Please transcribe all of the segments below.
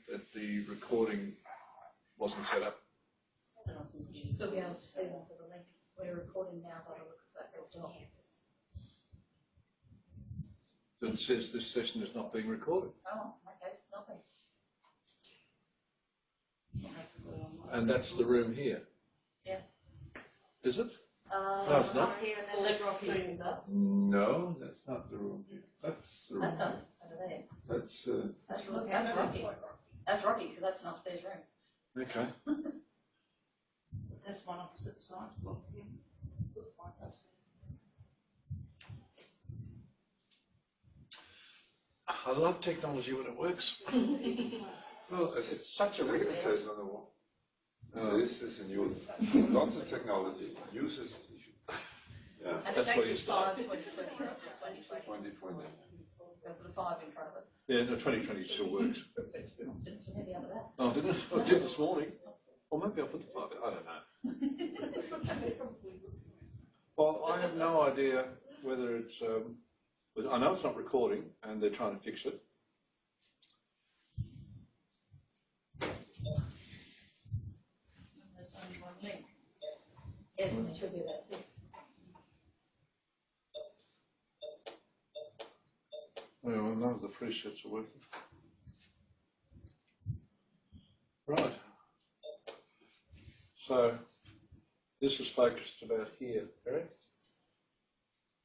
that the recording wasn't set up. You should still be able to see them for the link. We're recording now by the look of that red dot. It says this session is not being recorded. Oh, in that case, it's not being. And that's the room here. Yeah. Is it? No, it's not. Here and then Rocky. No, that's not the room here. That's the room. That's us over there. That's That's Rocky. That's Rocky because that's an upstairs room. okay. That's one opposite the science block. Yeah. Looks like upstairs. I love technology when it works. Well, it's such a weakness says on the wall. This is a new, lots of technology. Uses issue. Yeah. And That's it's what you actually start. 5/2020, not just 2020. 2020. Go put a 5 in front of it. Yeah, no, 2020 still works. Didn't forget the other day. Oh, didn't it? I did this morning. Or maybe I'll put the 5 in. I don't know. Well, I have no idea whether it's. I know it's not recording, and they're trying to fix it. There's only one link. Yes, and it should be about 6. Well, none of the presets are working. Right. So this is focused about here, Eric.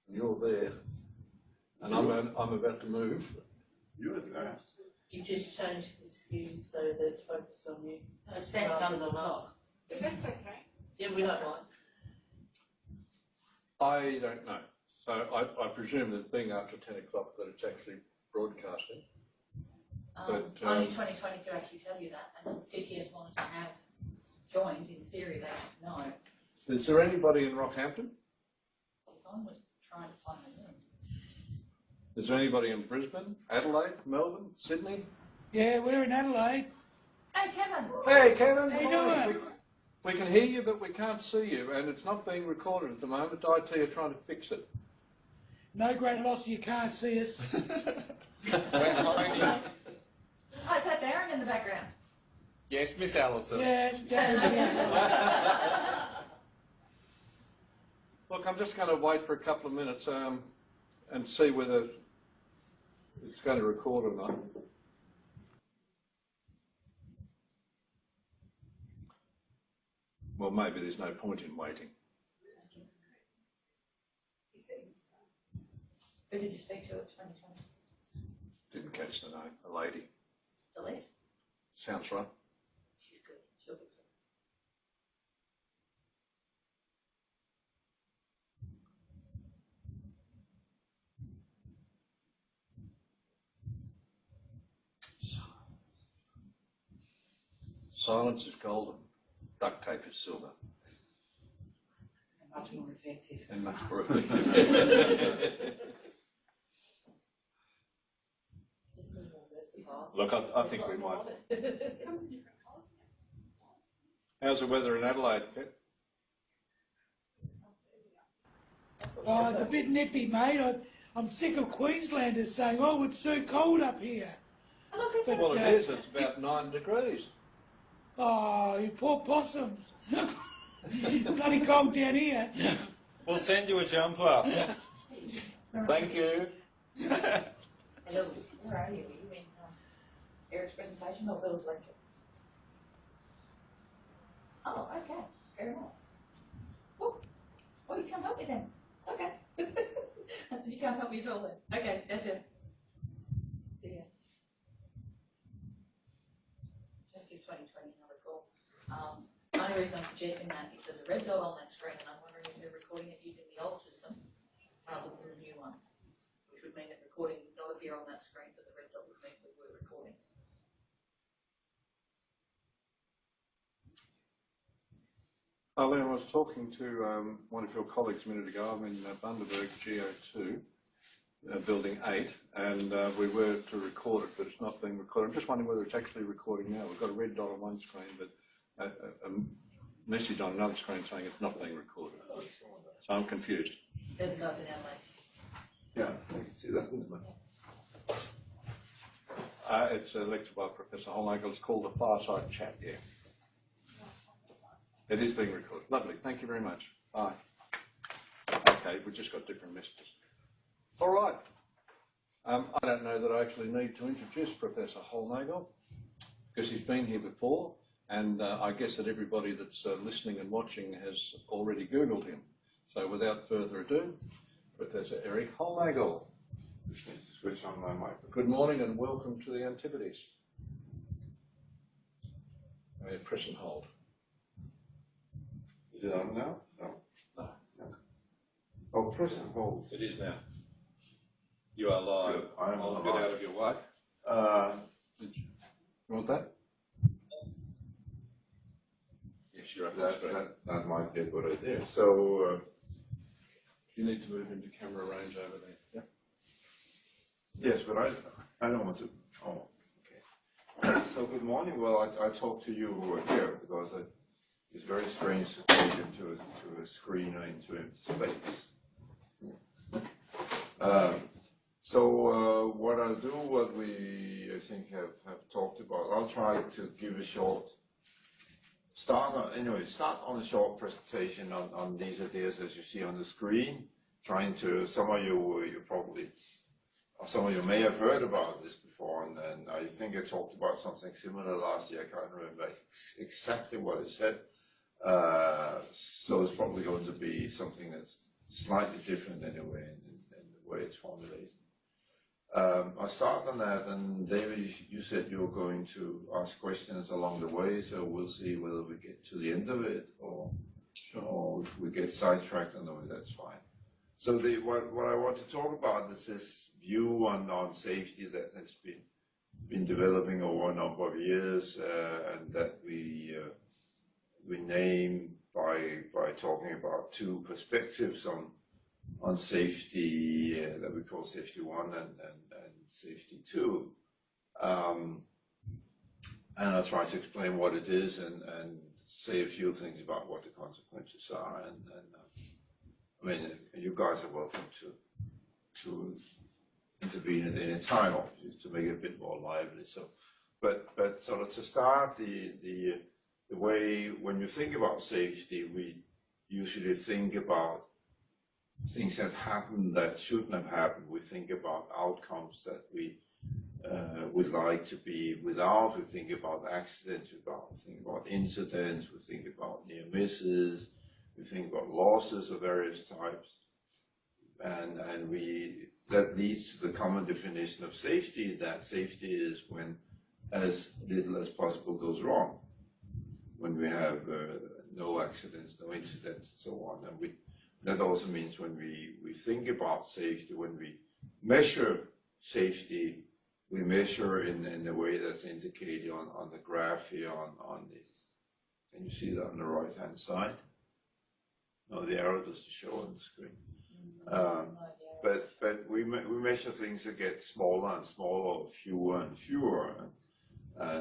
And you're there. And I'm about to move. You're there. You just changed this view so there's focus on you. So it's standing under the block. But that's okay. Yeah, we don't mind. I don't know. So I presume that being after 10 o'clock that it's actually broadcasting. But, only 2020 could actually tell you that. And since TTS wanted to have joined, in theory, they should know. Is there anybody in Rockhampton? Don was trying to find a room. Is there anybody in Brisbane, Adelaide, Melbourne, Sydney? Yeah, we're in Adelaide. Hey, Kevin! Hey, Kevin. How you doing? We can hear you, but we can't see you, and it's not being recorded at the moment. IT are trying to fix it. No great loss, you can't see us. Oh, is that Darren in the background? Yes, Miss Allison. Yeah, Look, I'm just going to wait for a couple of minutes and see whether it's going to record or not. Well, maybe there's no point in waiting. Who did you speak to at 2020? Didn't catch the name. A lady. Delise? Sounds right. She's good. She'll fix it. Silence is golden. Duct tape is silver. And much more effective. And much more effective. Look, I think we might. How's the weather in Adelaide, Pet? Oh, it's a bit nippy, mate. I'm sick of Queenslanders saying, oh, it's so cold up here. But, Well, it is. It's about 9 degrees. Oh, you poor possums. Bloody cold down here. We'll send you a jumper. Thank you. Hello. Where are you? Are you in Eric's presentation or Bill's lecture? Oh, okay. Fair enough. Oh, you can't help me then. It's okay. That's what you can't help me at all then. Okay, gotcha. See ya. Just give 2020 another call. The only reason I'm suggesting that is there's a red dot on that screen and I'm wondering if they're recording it using the old system rather than the new one, which would mean that recording would not appear on that screen, but the red dot would mean we were recording. Arlene, I was talking to one of your colleagues a minute ago. I'm in Bundaberg GO2, building 8, and we were to record it, but it's not being recorded. I'm just wondering whether it's actually recording now. We've got a red dot on one screen, but a message on another screen saying it's not being recorded. So I'm confused. They're the guys in Adelaide. Yeah, I can see that. It's a lecture by Professor Hollnagel. It's called the Fireside Chat, yeah. It is being recorded. Lovely. Thank you very much. Bye. Okay, we've just got different messages. All right. I don't know that I actually need to introduce Professor Hollnagel because he's been here before, and I guess that everybody that's listening and watching has already Googled him. So without further ado, Professor Erik Hollnagel. Switch on my mic. Good morning and welcome to the Antipodes. Press and hold. Is it on now? No. No. Oh, press and hold. It is now. You are live. Good. I'm I'll live. get out of your way. You want that? Yes, you're up on screen. That might be a good idea. So, You need to move into camera range over there. Yeah. yes, but I don't want to. Oh, okay. So, good morning. Well, I talk to you here because it's very strange to talk into a screen or into space. So what I'll do, what we I think have talked about, I'll try to give a short start on a short presentation on these ideas as you see on the screen. Trying to, some of you probably, or some of you may have heard about this before, and I think I talked about something similar last year. I can't remember exactly what I said. So it's probably going to be something that's slightly different anyway in the way it's formulated. I'll start on that, and David, you said you were going to ask questions along the way, so we'll see whether we get to the end of it or if we get sidetracked on the way, that's fine. So what I want to talk about is this view on safety that has been developing over a number of years, and that we name by talking about two perspectives on safety that we call safety 1 and safety 2. And I'll try to explain what it is and say a few things about what the consequences are. And I mean, you guys are welcome to intervene at any time, obviously, to make it a bit more lively. So, but sort of to start, the way when you think about safety, we usually think about things that happen that shouldn't have happened. We think about outcomes that we would like to be without. We think about accidents. We think about incidents. We think about near misses. We think about losses of various types, and that leads to the common definition of safety. That safety is when as little as possible goes wrong, when we have no accidents, no incidents, and so on. And that also means when we think about safety, when we measure safety, we measure in the way that's indicated on the graph here on the, can you see that on the right hand side? No, the arrow does to show on the screen. But we measure things that get smaller and smaller, fewer and fewer.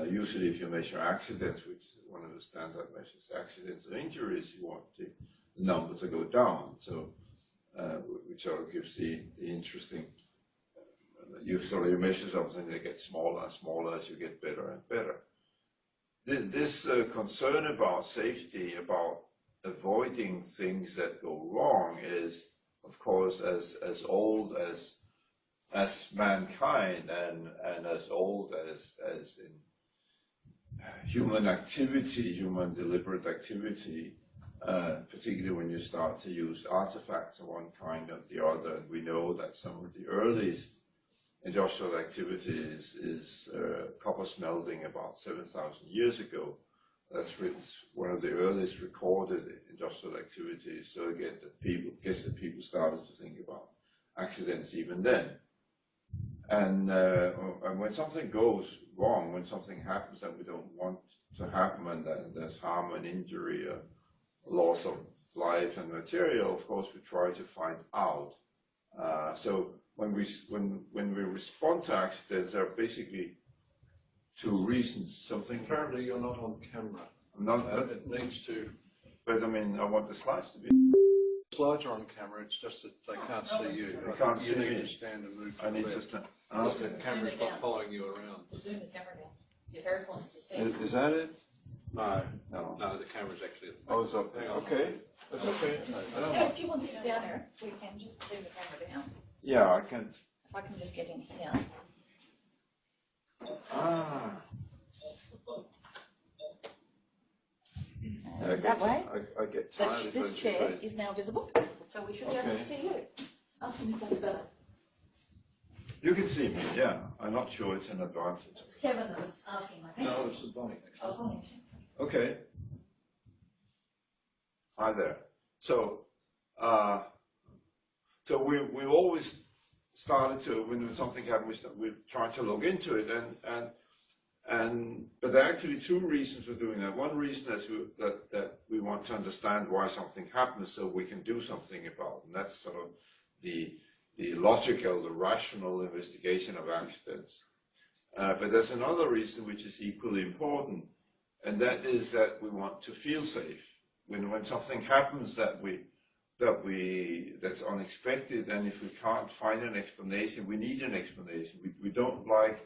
Usually if you measure accidents, which is one of the standard measures, accidents or injuries, you want the number to go down. So, which sort of gives the interesting, you measure something that gets smaller and smaller as you get better and better. This concern about safety, about avoiding things that go wrong is, of course, as old as mankind and as old as in human activity, human deliberate activity, particularly when you start to use artifacts of one kind or the other. And we know that some of the earliest industrial activities is copper smelting about 7,000 years ago. That's one of the earliest recorded industrial activities. So again, that people started to think about accidents even then. And when something goes wrong, when something happens that we don't want to happen, and there's harm and injury, loss of life and material, of course, we try to find out. So when we respond to accidents, there are basically two reasons. Something. Apparently, you're not on camera. I'm not. It needs to. But I mean, I want the slides to be. Slides are on camera. It's just that they can't see you. They can't see you need me. to stand and move. I need to stand. Ah, The camera's not following you around. Zoom the camera down. Your hair wants to see. Is that it? No, No. no, the camera's actually at the Oh, it's up there. Okay, that's okay. I don't No, mind. if you want to sit down, Eric, we can just zoom the camera down. Yeah, I can. If I can just get in here. Ah. And that way, I get tired if this I chair just is now visible, so we should be able to Okay. see you. Ask them if that's better. You can see me, yeah. I'm not sure it's an advantage. It's Kevin that was asking, I think. No, it's the bonnet Oh, actually. fine. Okay. Hi there. So, we always started to, when something happened, we tried to look into it, but there are actually two reasons for doing that. One reason is that we want to understand why something happens, so we can do something about it. And that's sort of the logical, the rational investigation of accidents. But there's another reason which is equally important, and that is that we want to feel safe. When something happens that's unexpected, and if we can't find an explanation, we need an explanation. We don't like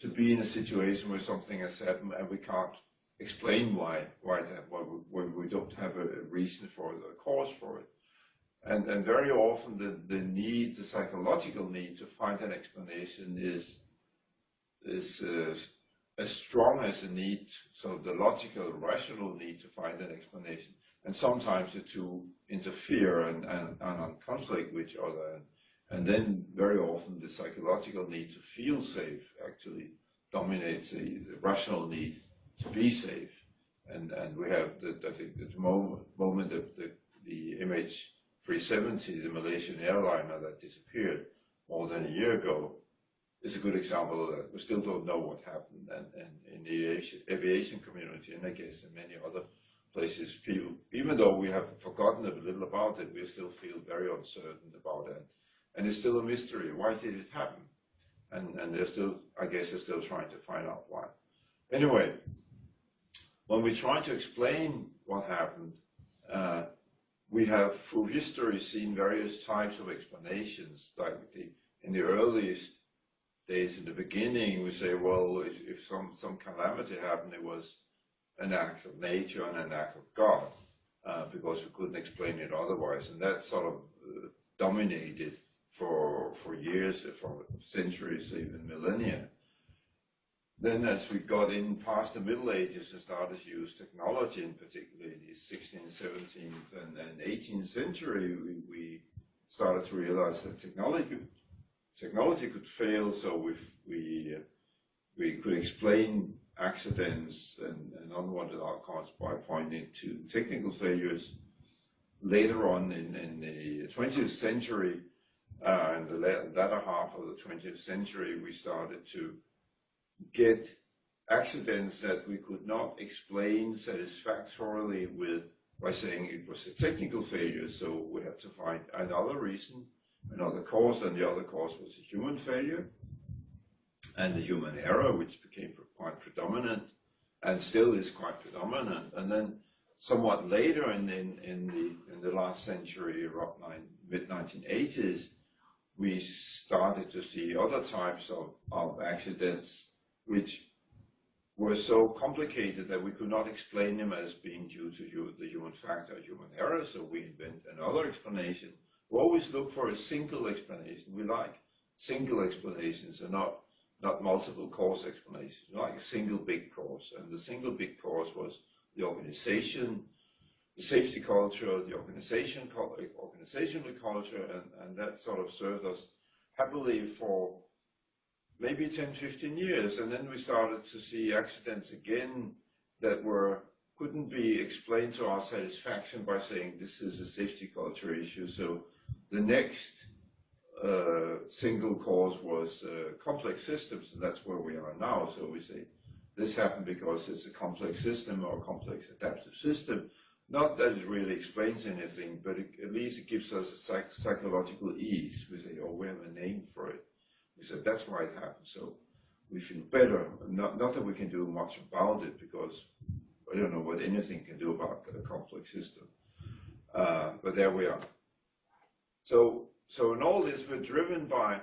to be in a situation where something has happened and we can't explain why it happened, why we don't have a reason for it, a cause for it. And very often the psychological need to find an explanation is as strong as the need, so the logical, rational need to find an explanation. And sometimes the two interfere and on conflict with each other. And then very often the psychological need to feel safe actually dominates the rational need to be safe. And we have, I think, at the moment of the MH370, the Malaysian airliner that disappeared more than a year ago, is a good example of that. We still don't know what happened, and in the aviation community, and I guess in many other places, people, even though we have forgotten a little about it, we still feel very uncertain about it. And it's still a mystery. Why did it happen? And they're still, I guess, they're still trying to find out why. Anyway, when we try to explain what happened, we have through history seen various types of explanations. Like in the earliest days, in the beginning, we say, well, if some calamity happened, it was an act of nature and an act of God, because we couldn't explain it otherwise. And that sort of dominated for years, for centuries, even millennia. Then as we got in past the Middle Ages and started to use technology, in particular the 16th, 17th, and 18th century, we started to realize that technology could fail, so we could explain accidents and unwanted outcomes by pointing to technical failures. Later on in the 20th century, in the latter half of the 20th century, we started to get accidents that we could not explain satisfactorily by saying it was a technical failure, so we had to find another reason, another cause, and the other cause was a human failure and the human error, which became quite predominant and still is quite predominant. And then somewhat later in the last century, around mid-1980s, we started to see other types of accidents which were so complicated that we could not explain them as being due to the human factor, human error, so we invent another explanation. We always look for a single explanation. We like single explanations and not multiple cause explanations. We like a single big cause, and the single big cause was the organization, the safety culture, the organizational culture, and that sort of served us happily for maybe 10, 15 years. And then we started to see accidents again that couldn't be explained to our satisfaction by saying this is a safety culture issue. So the next single cause was complex systems, and that's where we are now. So we say this happened because it's a complex system or a complex adaptive system. Not that it really explains anything, but at least it gives us a psychological ease. We say, oh, we have a name for it. We said, that's why it happened. So we feel better. Not that we can do much about it, because I don't know what anything can do about a complex system. But there we are. So in all this, we're driven by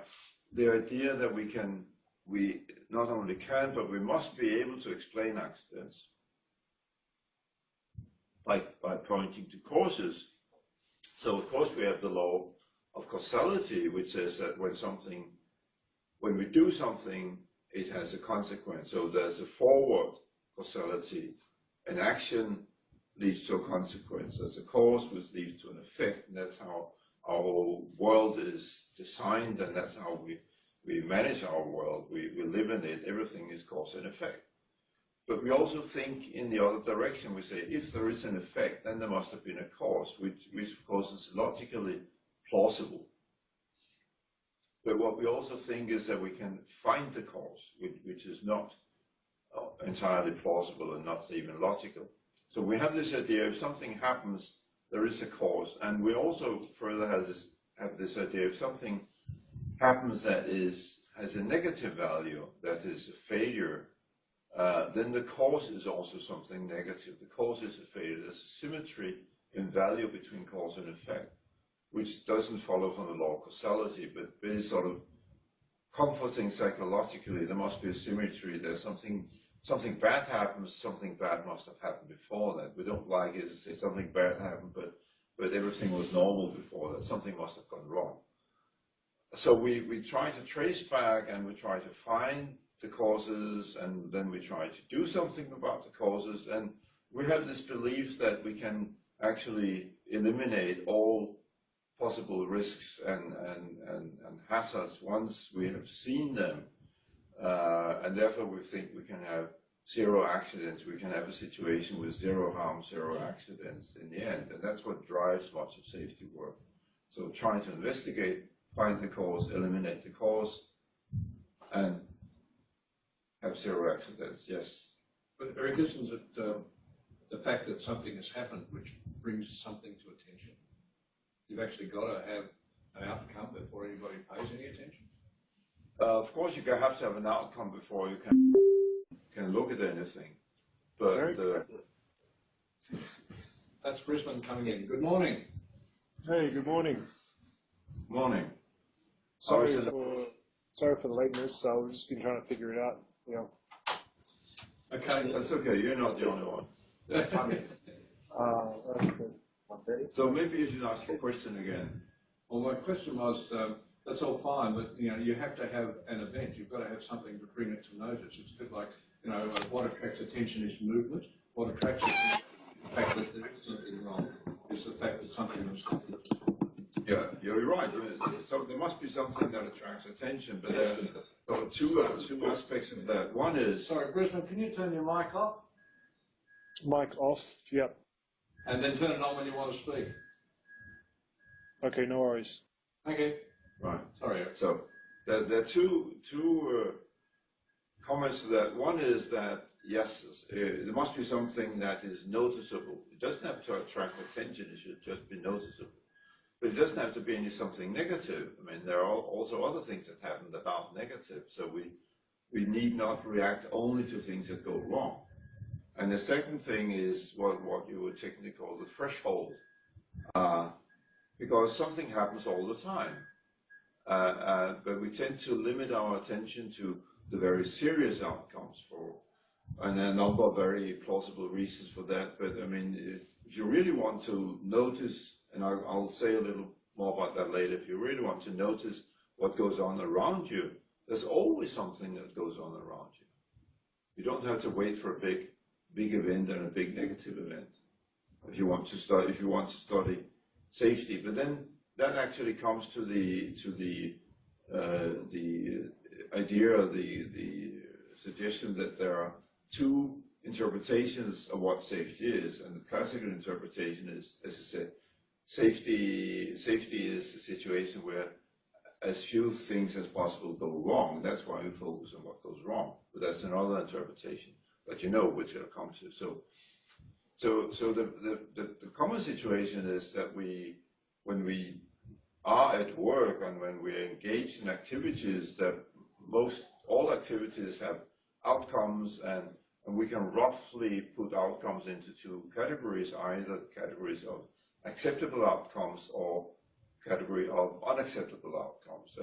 the idea that we not only can, but we must be able to explain accidents by pointing to causes. So of course we have the law of causality, which says that when we do something, it has a consequence. So there's a forward causality. An action leads to a consequence. There's a cause which leads to an effect, and that's how our whole world is designed, and that's how we manage our world. We live in it. Everything is cause and effect. But we also think in the other direction. We say, if there is an effect, then there must have been a cause, which of course is logically plausible. But what we also think is that we can find the cause, which is not entirely plausible and not even logical. So we have this idea, if something happens, there is a cause. And we also further have this idea, if something happens that has a negative value, that is a failure, then the cause is also something negative. The cause is a failure. There's a symmetry in value between cause and effect, which doesn't follow from the law of causality, but is sort of comforting psychologically. There must be a symmetry. There's something bad happens, something bad must have happened before that. We don't like it to say something bad happened, but everything was normal before that. Something must have gone wrong. So we try to trace back, and we try to find the causes, and then we try to do something about the causes. And we have this belief that we can actually eliminate all possible risks and hazards once we have seen them. And therefore we think we can have zero accidents. We can have a situation with zero harm, zero accidents in the end. And that's what drives much of safety work. So trying to investigate, find the cause, eliminate the cause, and have zero accidents, yes. But Erik, isn't it the fact that something has happened which brings something to attention? You've actually got to have an outcome before anybody pays any attention? Of course, you have to have an outcome before you can look at anything. But that's Brisbane coming in. Good morning. Hey, good morning. Morning. Sorry for the lateness. I've just been trying to figure it out. Okay. That's okay. You're not the only one. Okay. So maybe you should ask your question again. Well, my question was, that's all fine, but you have to have an event. You've got to have something to bring it to notice. It's a bit like, what attracts attention is movement. What attracts attention is the fact that there is something wrong. Is the fact that something is wrong. Yeah, you're right. So there must be something that attracts attention, but there are two aspects of that. One is... Sorry, Brisbane, can you turn your mic off? Mic off, yep. And then turn it on when you want to speak. Okay, no worries. Okay. Right. Sorry, Erik. So there are two comments to that. One is that, yes, there must be something that is noticeable. It doesn't have to attract attention. It should just be noticeable. But it doesn't have to be something negative. I mean, there are also other things that happen that aren't negative. So we need not react only to things that go wrong. And the second thing is what you would technically call the threshold. Because something happens all the time. But we tend to limit our attention to the very serious outcomes and a number of very plausible reasons for that. But I mean, if you really want to notice, and I'll say a little more about that later, if you really want to notice what goes on around you, there's always something that goes on around you. You don't have to wait for a big event and a big negative event if you want to study safety. But then that actually comes to the idea, the suggestion that there are two interpretations of what safety is, and the classical interpretation is, as I said, safety is a situation where as few things as possible go wrong. That's why we focus on what goes wrong. But that's another interpretation, but which I'll come to. So the common situation is that when we are at work and when we're engaged in activities, that all activities have outcomes, and we can roughly put outcomes into two categories, either categories of acceptable outcomes or category of unacceptable outcomes.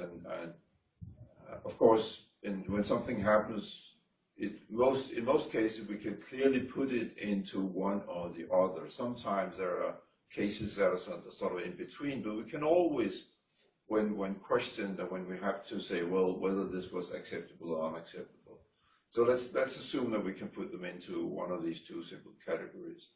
Of course, when something happens, in most cases we can clearly put it into one or the other. Sometimes there are cases that are sort of in between, but we can always, when questioned and when we have to say, well, whether this was acceptable or unacceptable. So let's assume that we can put them into one of these two simple categories.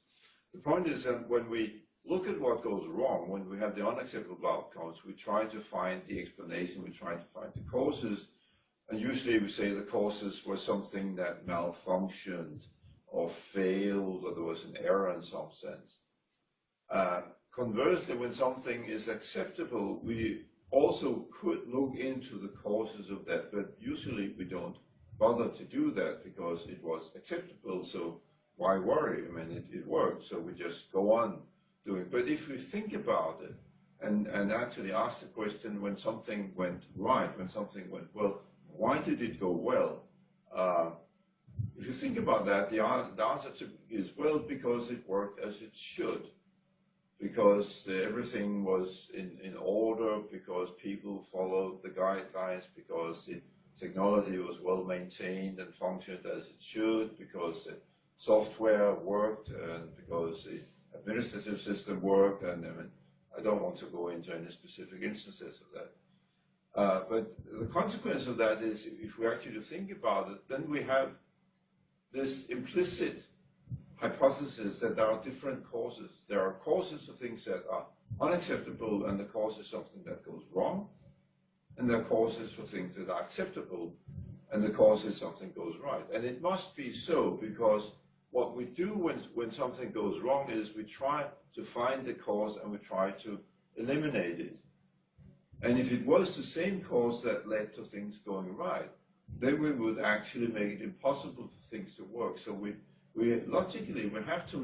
The point is that when we look at what goes wrong, when we have the unacceptable outcomes, we try to find the explanation, we try to find the causes, and usually we say the causes were something that malfunctioned or failed, or there was an error in some sense. Conversely, when something is acceptable, we also could look into the causes of that, but usually we don't bother to do that because it was acceptable, so why worry? I mean, it worked, so we just go on doing. But if we think about it and actually ask the question, when something went right, when something went well, why did it go well? If you think about that, the answer is, well, because it worked as it should, because everything was in order, because people followed the guidelines, because the technology was well maintained and functioned as it should, because the software worked, and because the administrative system worked. And I mean, I don't want to go into any specific instances of that. But the consequence of that is, if we actually think about it, then we have this implicit hypothesis that there are different causes. There are causes of things that are unacceptable, and the cause is something that goes wrong. And there are causes for things that are acceptable, and the cause is something goes right. And it must be so, because what we do when something goes wrong is we try to find the cause and we try to eliminate it. And if it was the same cause that led to things going right, then we would actually make it impossible for things to work. So we logically, we have to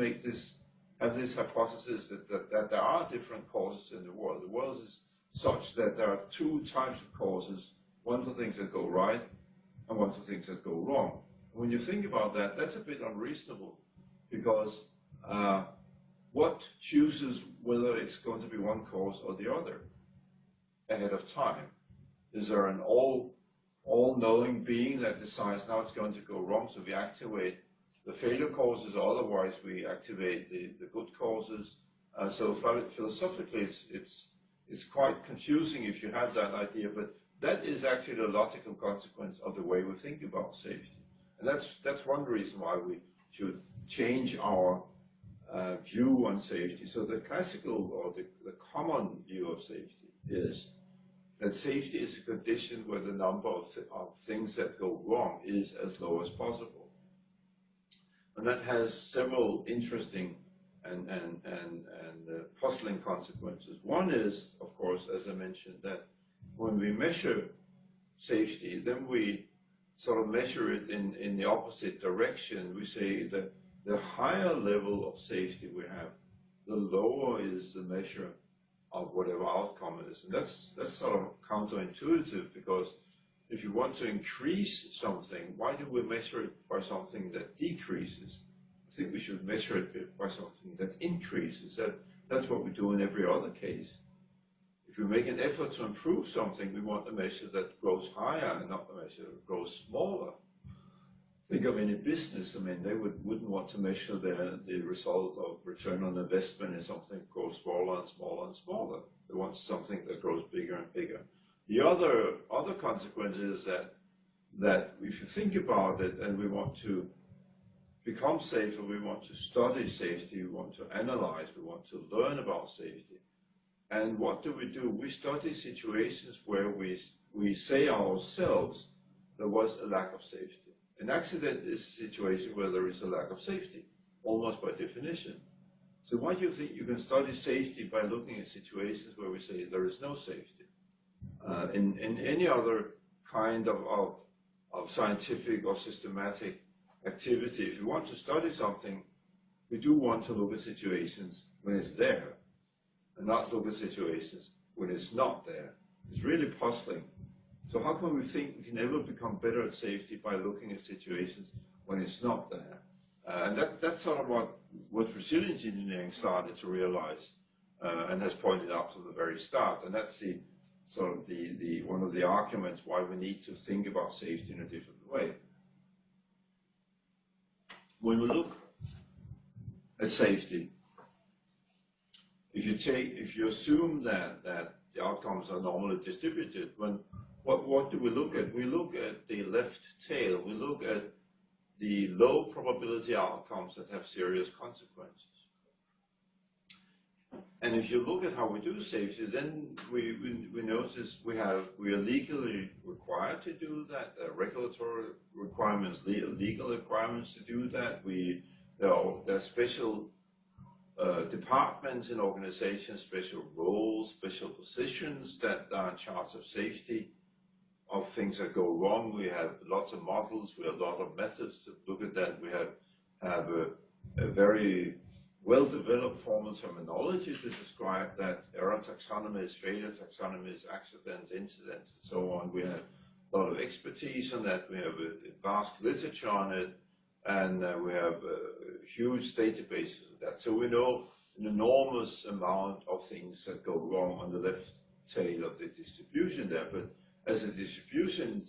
have this hypothesis that there are different causes in the world. The world is such that there are two types of causes, one for things that go right and one for things that go wrong. When you think about that, that's a bit unreasonable, because what chooses whether it's going to be one cause or the other ahead of time? Is there an all-knowing being that decides now it's going to go wrong, so we activate the failure causes, or otherwise we activate the good causes? So philosophically, it's quite confusing if you have that idea, but that is actually the logical consequence of the way we think about safety. And that's one reason why we should change our view on safety. So the classical, or the common view of safety is that safety is a condition where the number of things that go wrong is as low as possible. And that has several interesting and puzzling consequences. One is, of course, as I mentioned, that when we measure safety, then we sort of measure it in the opposite direction. We say that the higher level of safety we have, the lower is the measure of whatever outcome it is. And that's sort of counterintuitive, because if you want to increase something, why do we measure it by something that decreases? I think we should measure it by something that increases. That's what we do in every other case. If we make an effort to improve something, we want a measure that grows higher and not a measure that grows smaller. Think of any business. I mean, they wouldn't want to measure the result of return on investment in something that grows smaller and smaller and smaller. They want something that grows bigger and bigger. The other consequence is that if you think about it, and we want to become safer, we want to study safety, we want to analyze, we want to learn about safety. And what do? We study situations where we say ourselves there was a lack of safety. An accident is a situation where there is a lack of safety, almost by definition. So why do you think you can study safety by looking at situations where we say there is no safety? In any other kind of scientific or systematic activity, if you want to study something, we do want to look at situations when it's there, and not look at situations when it's not there. It's really puzzling. So how can we think we can ever become better at safety by looking at situations when it's not there? And that's sort of what resilience engineering started to realize and has pointed out from the very start. And that's the sort of one of the arguments why we need to think about safety in a different way. When we look at safety, if you assume that the outcomes are normally distributed, what do we look at? We look at the left tail. We look at the low probability outcomes that have serious consequences. And if you look at how we do safety, then we notice we are legally required to do that. There are regulatory requirements, legal requirements to do that. There are special departments in organizations, special roles, special positions that are in charge of safety, of things that go wrong. We have lots of models, we have a lot of methods to look at that. We have a very well-developed formal terminology to describe that: error taxonomies, failure taxonomies, accidents, incidents, and so on. We have a lot of expertise on that. We have a vast literature on it, and we have huge databases of that. So we know an enormous amount of things that go wrong on the left tail of the distribution there. But as the distribution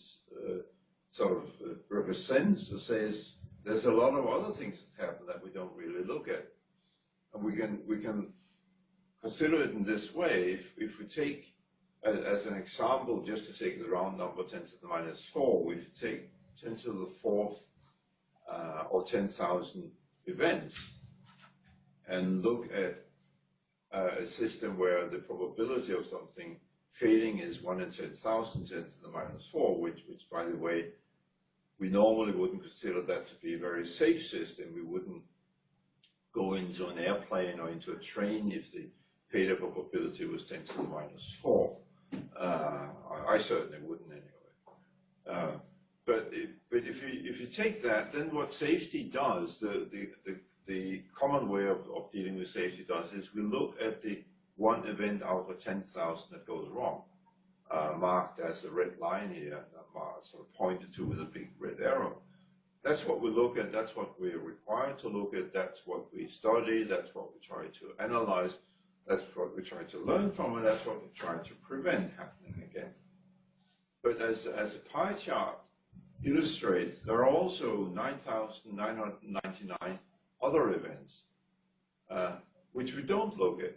represents or says, there's a lot of other things that happen that we don't really look at. And we can consider it in this way. If we take, as an example, just to take the round number 10 to the minus 4, if we take 10 to the 4th or 10,000 events and look at a system where the probability of something failing is 1 in 10,000, 10 to the minus 4, which by the way, we normally wouldn't consider that to be a very safe system. We wouldn't go into an airplane or into a train if the failure probability was 10 to the minus 4. I certainly wouldn't anyway. But if you take that, then what safety does, the common way of dealing with safety does, is we look at the one event out of 10,000 that goes wrong, marked as a red line here, sort of pointed to with a big red arrow. That's what we look at, that's what we're required to look at, that's what we study, that's what we try to analyze, that's what we try to learn from, and that's what we try to prevent happening again. But as a pie chart illustrates, there are also 9,999 other events, which we don't look at.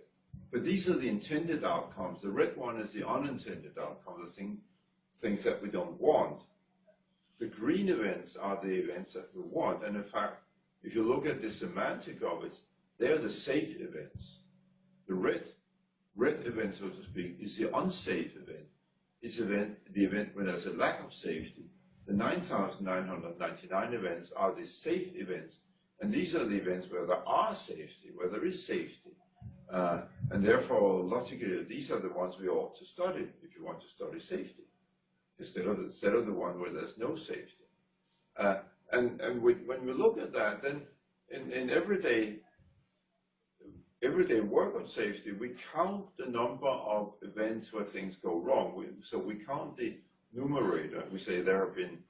But these are the intended outcomes. The red one is the unintended outcome, the things that we don't want. The green events are the events that we want. And in fact, if you look at the semantic of it, they're the safe events. The red event, so to speak, is the unsafe event. It's the event where there's a lack of safety. The 9,999 events are the safe events. And these are the events where there are safety, where there is safety. And therefore, logically, these are the ones we ought to study if you want to study safety, instead of the one where there's no safety. And when we look at that, then in everyday work on safety, we count the number of events where things go wrong. So we count the numerator. We say there have been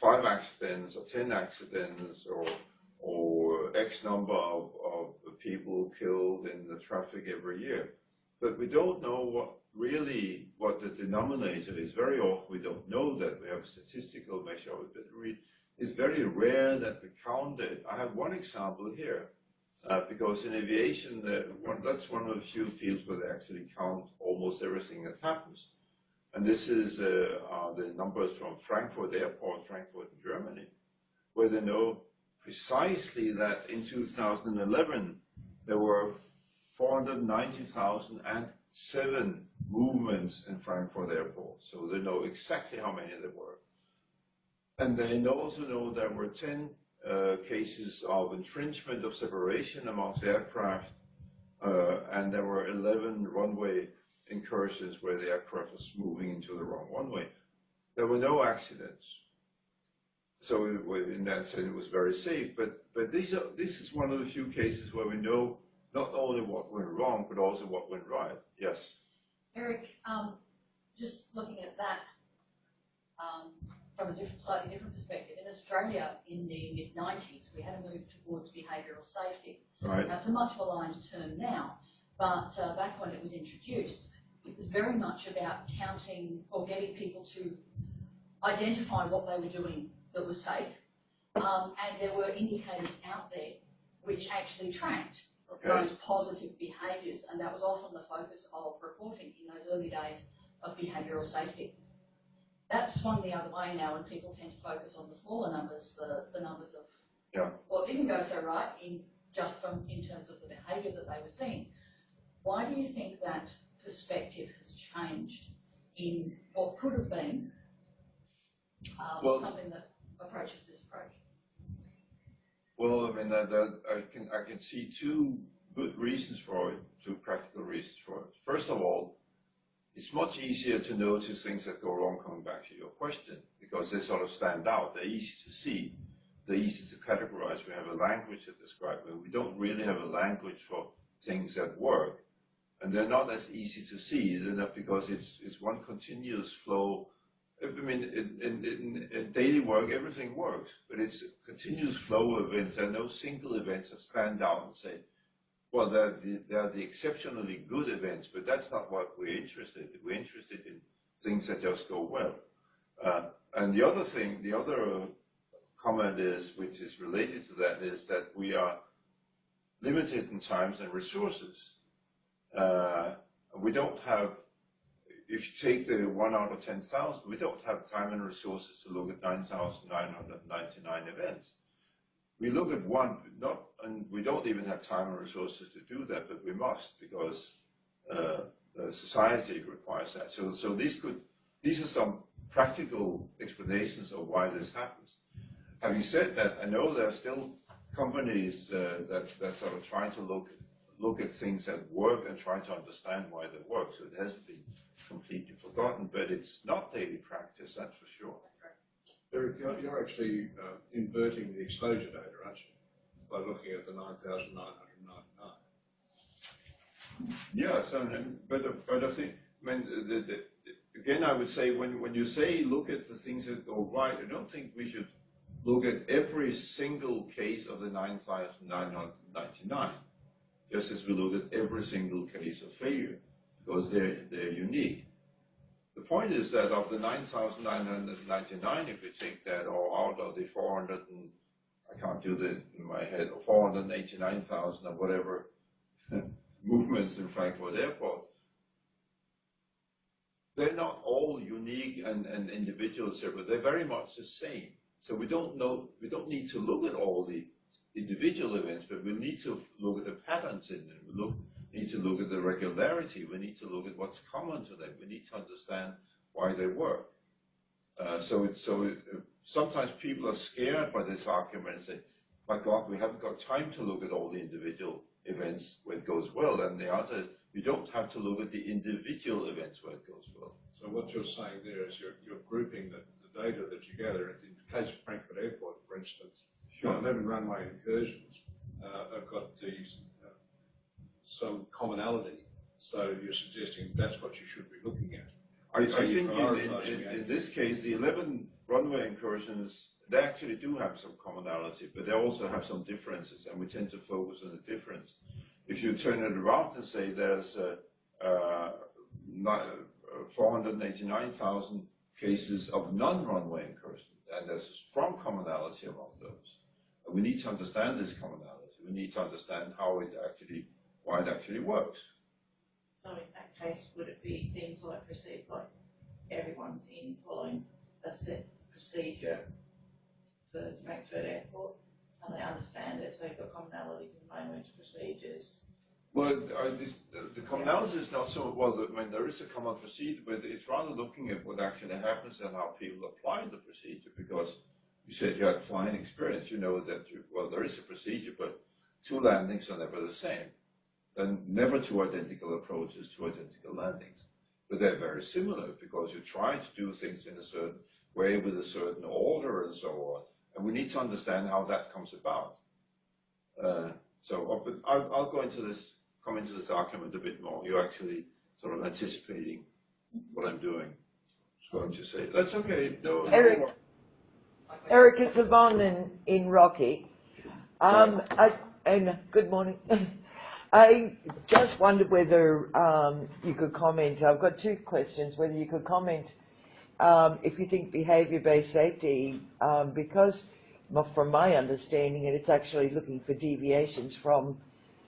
5 accidents or 10 accidents or X number of people killed in the traffic every year. But we don't know what the denominator is. Very often we don't know that. We have a statistical measure of it, but it's very rare that we count it. I have one example here, because in aviation, that's one of the few fields where they actually count almost everything that happens. And this is the numbers from Frankfurt Airport, Frankfurt in Germany, where they know precisely that in 2011 there were 490,007 movements in Frankfurt Airport. So they know exactly how many there were. And they also know there were 10 cases of infringement of separation amongst aircraft, and there were 11 runway incursions where the aircraft was moving into the wrong runway. There were no accidents. So in that sense, it was very safe. But this is one of the few cases where we know not only what went wrong, but also what went right. Yes? Erik, just looking at that from a slightly different perspective, in Australia in the mid-90s, we had a move towards behavioural safety. Right. Now, it's a much maligned term now, but back when it was introduced, it was very much about counting or getting people to identify what they were doing that was safe. And there were indicators out there which actually tracked those positive behaviours, and that was often the focus of reporting in those early days of behavioural safety. That's swung the other way now, and people tend to focus on the smaller numbers, the numbers of what didn't go so right in terms of the behaviour that they were seeing. Why do you think that perspective has changed in what could have been something that approaches this approach? Well, I mean, I can see two good reasons for it, two practical reasons for it. First of all, it's much easier to notice things that go wrong, coming back to your question, because they sort of stand out. They're easy to see. They're easy to categorize. We have a language to describe them. We don't really have a language for things that work. And they're not as easy to see, because it's one continuous flow. I mean, in daily work, everything works, but it's a continuous flow of events. There are no single events that stand out and say, well, they're the exceptionally good events, but that's not what we're interested in. We're interested in things that just go well. And the other thing, the other comment is, which is related to that, is that we are limited in times and resources. We don't have, if you take the 1 out of 10,000, we don't have time and resources to look at 9,999 events. We look at one, and we don't even have time and resources to do that, but we must, because society requires that. So these are some practical explanations of why this happens. Having said that, I know there are still companies that sort of trying to look at things that work and try to understand why they work. So it hasn't been completely forgotten, but it's not daily practice, that's for sure. Erik, you're actually inverting the exposure data, aren't you? By looking at the 9,999. Yes, but I think, I mean, again, I would say when you say look at the things that go right, I don't think we should look at every single case of the 9,999, just as we look at every single case of failure, because they're unique. The point is that of the 9,999, if you take that, or out of the 400, and I can't do that in my head, or 489,000 or whatever movements in Frankfurt Airport, they're not all unique and individual, but they're very much the same. So we don't need to look at all the individual events, but we need to look at the patterns in them. We need to look at the regularity. We need to look at what's common to them. We need to understand why they work. Sometimes people are scared by this argument and say, my God, we haven't got time to look at all the individual events where it goes well. And the answer is, you don't have to look at the individual events where it goes well. So what you're saying there is you're grouping the data that you gather. In the case of Frankfurt Airport, for instance, 11 runway incursions have got these some commonality. So you're suggesting that's what you should be looking at. I think in this case, the 11 runway incursions, they actually do have some commonality, but they also have some differences, and we tend to focus on the difference. If you turn it around and say there's 489,000 cases of non-runway incursions, and there's a strong commonality among those, we need to understand this commonality. We need to understand why it actually works. So in that case, would it be things like everyone's in following a set procedure for Frankfurt Airport, and they understand it, so you've got commonalities in language, procedures? Well, the commonality is not so, well, I mean, there is a common procedure, but it's rather looking at what actually happens and how people apply the procedure, because you said you had flying experience, you know that, there is a procedure, but two landings are never the same. And never two identical approaches, two identical landings. But they're very similar because you try to do things in a certain way with a certain order and so on. And we need to understand how that comes about. But I'll come into this argument a bit more. You're actually sort of anticipating what I'm doing. So I'm just saying, that's okay. No, Erik, it's Yvonne in Rocky. And good morning. I just wondered whether you could comment. I've got two questions. Whether you could comment if you think behaviour-based safety, because from my understanding, it's actually looking for deviations from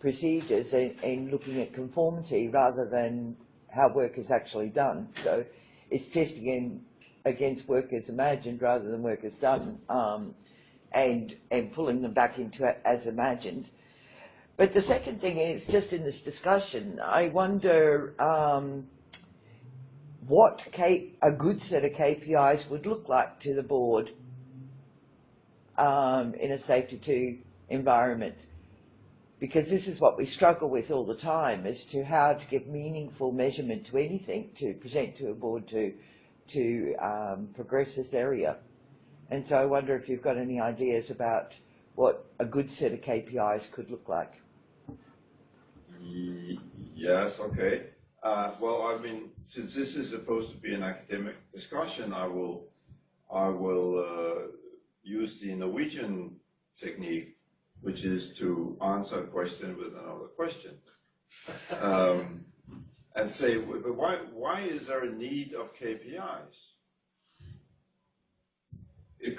procedures and looking at conformity rather than how work is actually done. So it's testing against work as imagined rather than work as done, and pulling them back into as imagined. But the second thing is, just in this discussion, I wonder what a good set of KPIs would look like to the board in a safety 2 environment. Because this is what we struggle with all the time, as to how to give meaningful measurement to anything to present to a board to progress this area. And so I wonder if you've got any ideas about what a good set of KPIs could look like. Yes, okay. Well, I mean, since this is supposed to be an academic discussion, I will use the Norwegian technique, which is to answer a question with another question, and say, but why is there a need of KPIs?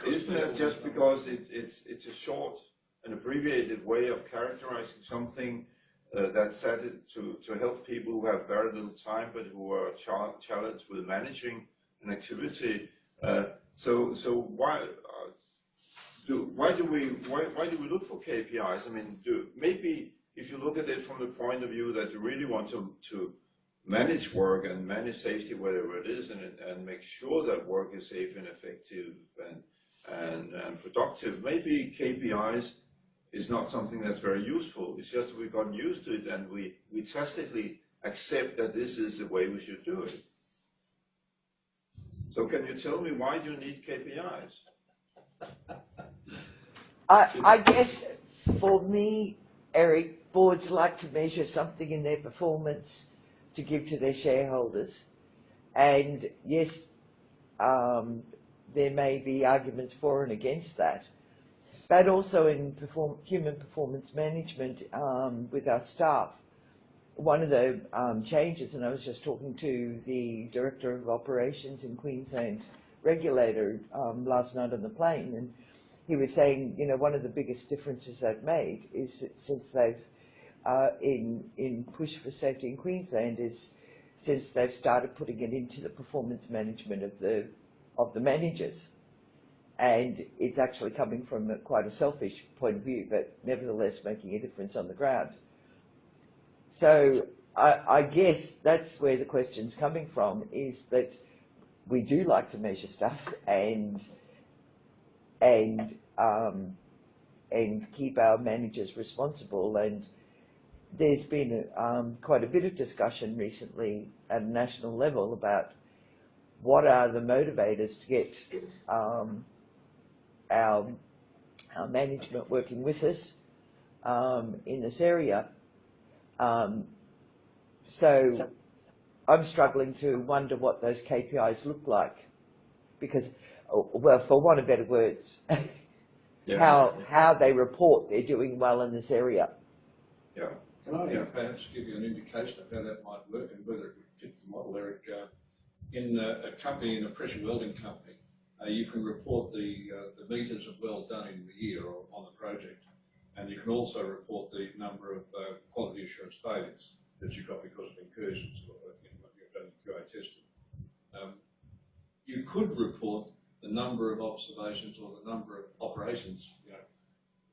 Isn't that just because it's a short and abbreviated way of characterizing something that's set to help people who have very little time but who are challenged with managing an activity? So why do we look for KPIs? I mean, maybe if you look at it from the point of view that you really want to manage work and manage safety wherever it is, and make sure that work is safe and effective and productive, maybe KPIs is not something that's very useful. It's just we've gotten used to it and we tacitly accept that this is the way we should do it. So can you tell me, why do you need KPIs? I guess for me, Eric, boards like to measure something in their performance to give to their shareholders. And yes, there may be arguments for and against that. But also in human performance management with our staff, one of the changes, and I was just talking to the Director of Operations in Queensland regulator last night on the plane, and he was saying, you know, one of the biggest differences they've made is that since they've, in Push for Safety in Queensland, is since they've started putting it into the performance management of the managers. And it's actually coming from quite a selfish point of view, but nevertheless making a difference on the ground. So I guess that's where the question's coming from, is that we do like to measure stuff and keep our managers responsible. And there's been quite a bit of discussion recently at a national level about what are the motivators to get our management working with us in this area. So I'm struggling to wonder what those KPIs look like, because, well, for want of better words, Yeah. how they report they're doing well in this area. Yeah. Can I perhaps give you an indication of how that might work and whether it would fit the model, Eric? In a company, in a pressure welding company, you can report the meters of weld done in the year or on the project, and you can also report the number of quality assurance failures that you've got because of incursions or when you've done QA testing. You could report the number of observations or the number of operations. You know,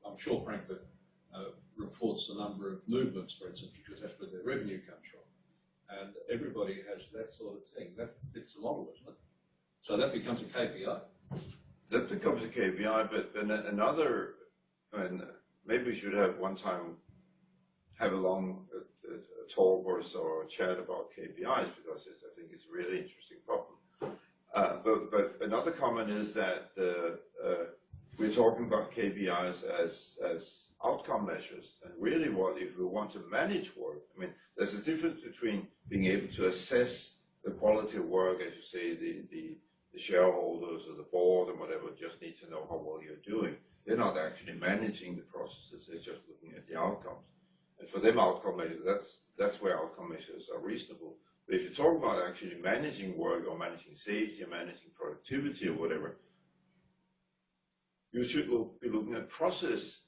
I'm sure Frank that reports the number of movements, for instance, because that's where their revenue comes from. And everybody has that sort of thing. That fits the model, isn't it? So that becomes a KPI. That becomes a KPI, but another, and maybe we should have one time have a long talk or so, or chat about KPIs, because I think it's a really interesting problem. But another comment is that we're talking about KPIs as outcome measures, and really what if we want to manage work? I mean, there's a difference between being able to assess the quality of work, as you say, the shareholders or the board or whatever just need to know how well you're doing. They're not actually managing the processes, they're just looking at the outcomes. And for them, outcome measures, that's where outcome measures are reasonable. But if you talk about actually managing work or managing safety or managing productivity or whatever, you should be looking at process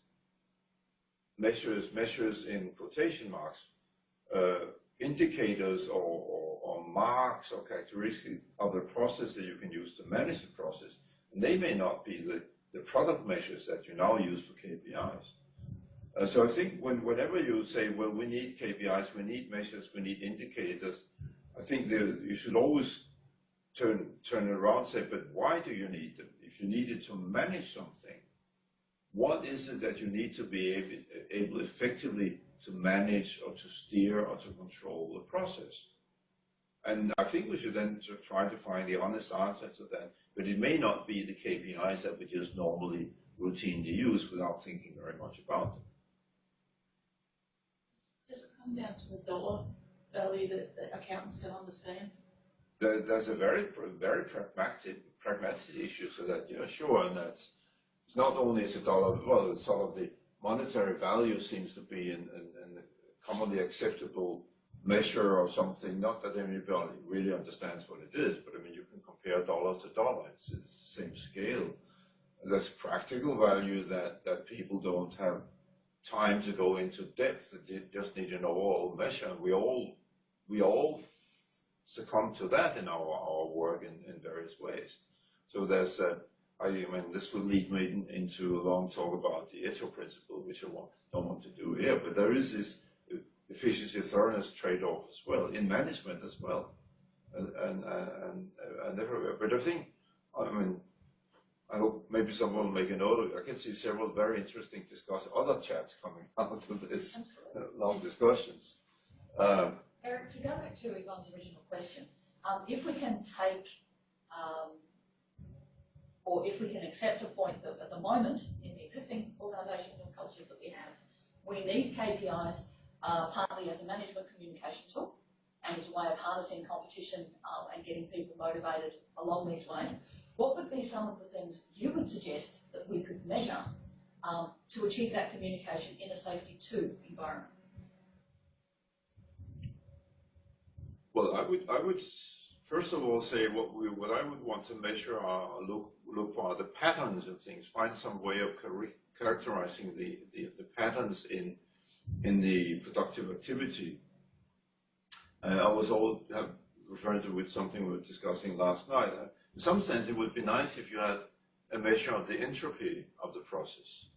measures in quotation marks, indicators or marks or characteristics of the process that you can use to manage the process. And they may not be the product measures that you now use for KPIs. So I think whenever you say, well, we need KPIs, we need measures, we need indicators, I think you should always turn it around and say, but why do you need them? If you need it to manage something, what is it that you need to be able effectively to manage or to steer or to control the process? And I think we should then try to find the honest answer to that. But it may not be the KPIs that we just normally routinely use without thinking very much about them. Does it come down to a dollar value that accountants can understand? There's a very pragmatic issue to that. Yeah, sure, and that's it's not only is a dollar. Well, it's sort of the monetary value seems to be in commonly acceptable measure of something. Not that anybody really understands what it is, but I mean you can compare dollar to dollar. It's the same scale. There's practical value that people don't have time to go into depth. They just need an overall measure. And we all succumb to that in our work in various ways. So there's I mean, this will lead me into a long talk about the Eto principle, which I don't want to do here. But there is this efficiency thoroughness trade-off as well in management as well, and everywhere. But I think, I mean, I hope maybe someone will make a note of it. I can see several very interesting other chats coming out of this long discussions. Erik, to go back to Yvonne's original question, if we can take, or if we can accept a point that at the moment in the existing organisational cultures that we have, we need KPIs partly as a management communication tool and as a way of harnessing competition and getting people motivated along these ways. What would be some of the things you would suggest that we could measure to achieve that communication in a safety 2 environment? Well, I would first of all say what I would want to measure or look for the patterns of things. Find some way of characterizing the patterns in the productive activity. I was referring to with something we were discussing last night. In some sense, it would be nice if you had a measure of the entropy of the process,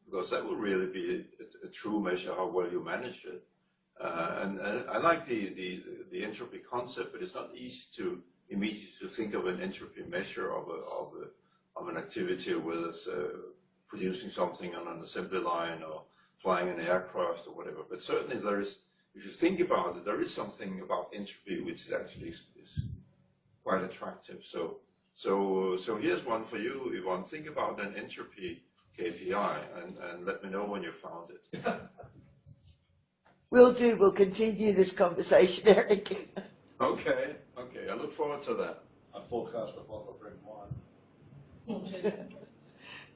because that would really be a true measure how well you manage it. And I like the entropy concept, but it's not easy to immediately think of an entropy measure of an activity, whether it's producing something on an assembly line or flying an aircraft or whatever. But certainly there is, if you think about it, there is something about entropy which actually is quite attractive. So here's one for you, Yvonne. Think about an entropy KPI and let me know when you found it. Will do. We'll continue this conversation, Erik. Okay. I look forward to that. I forecast a bottle of red wine.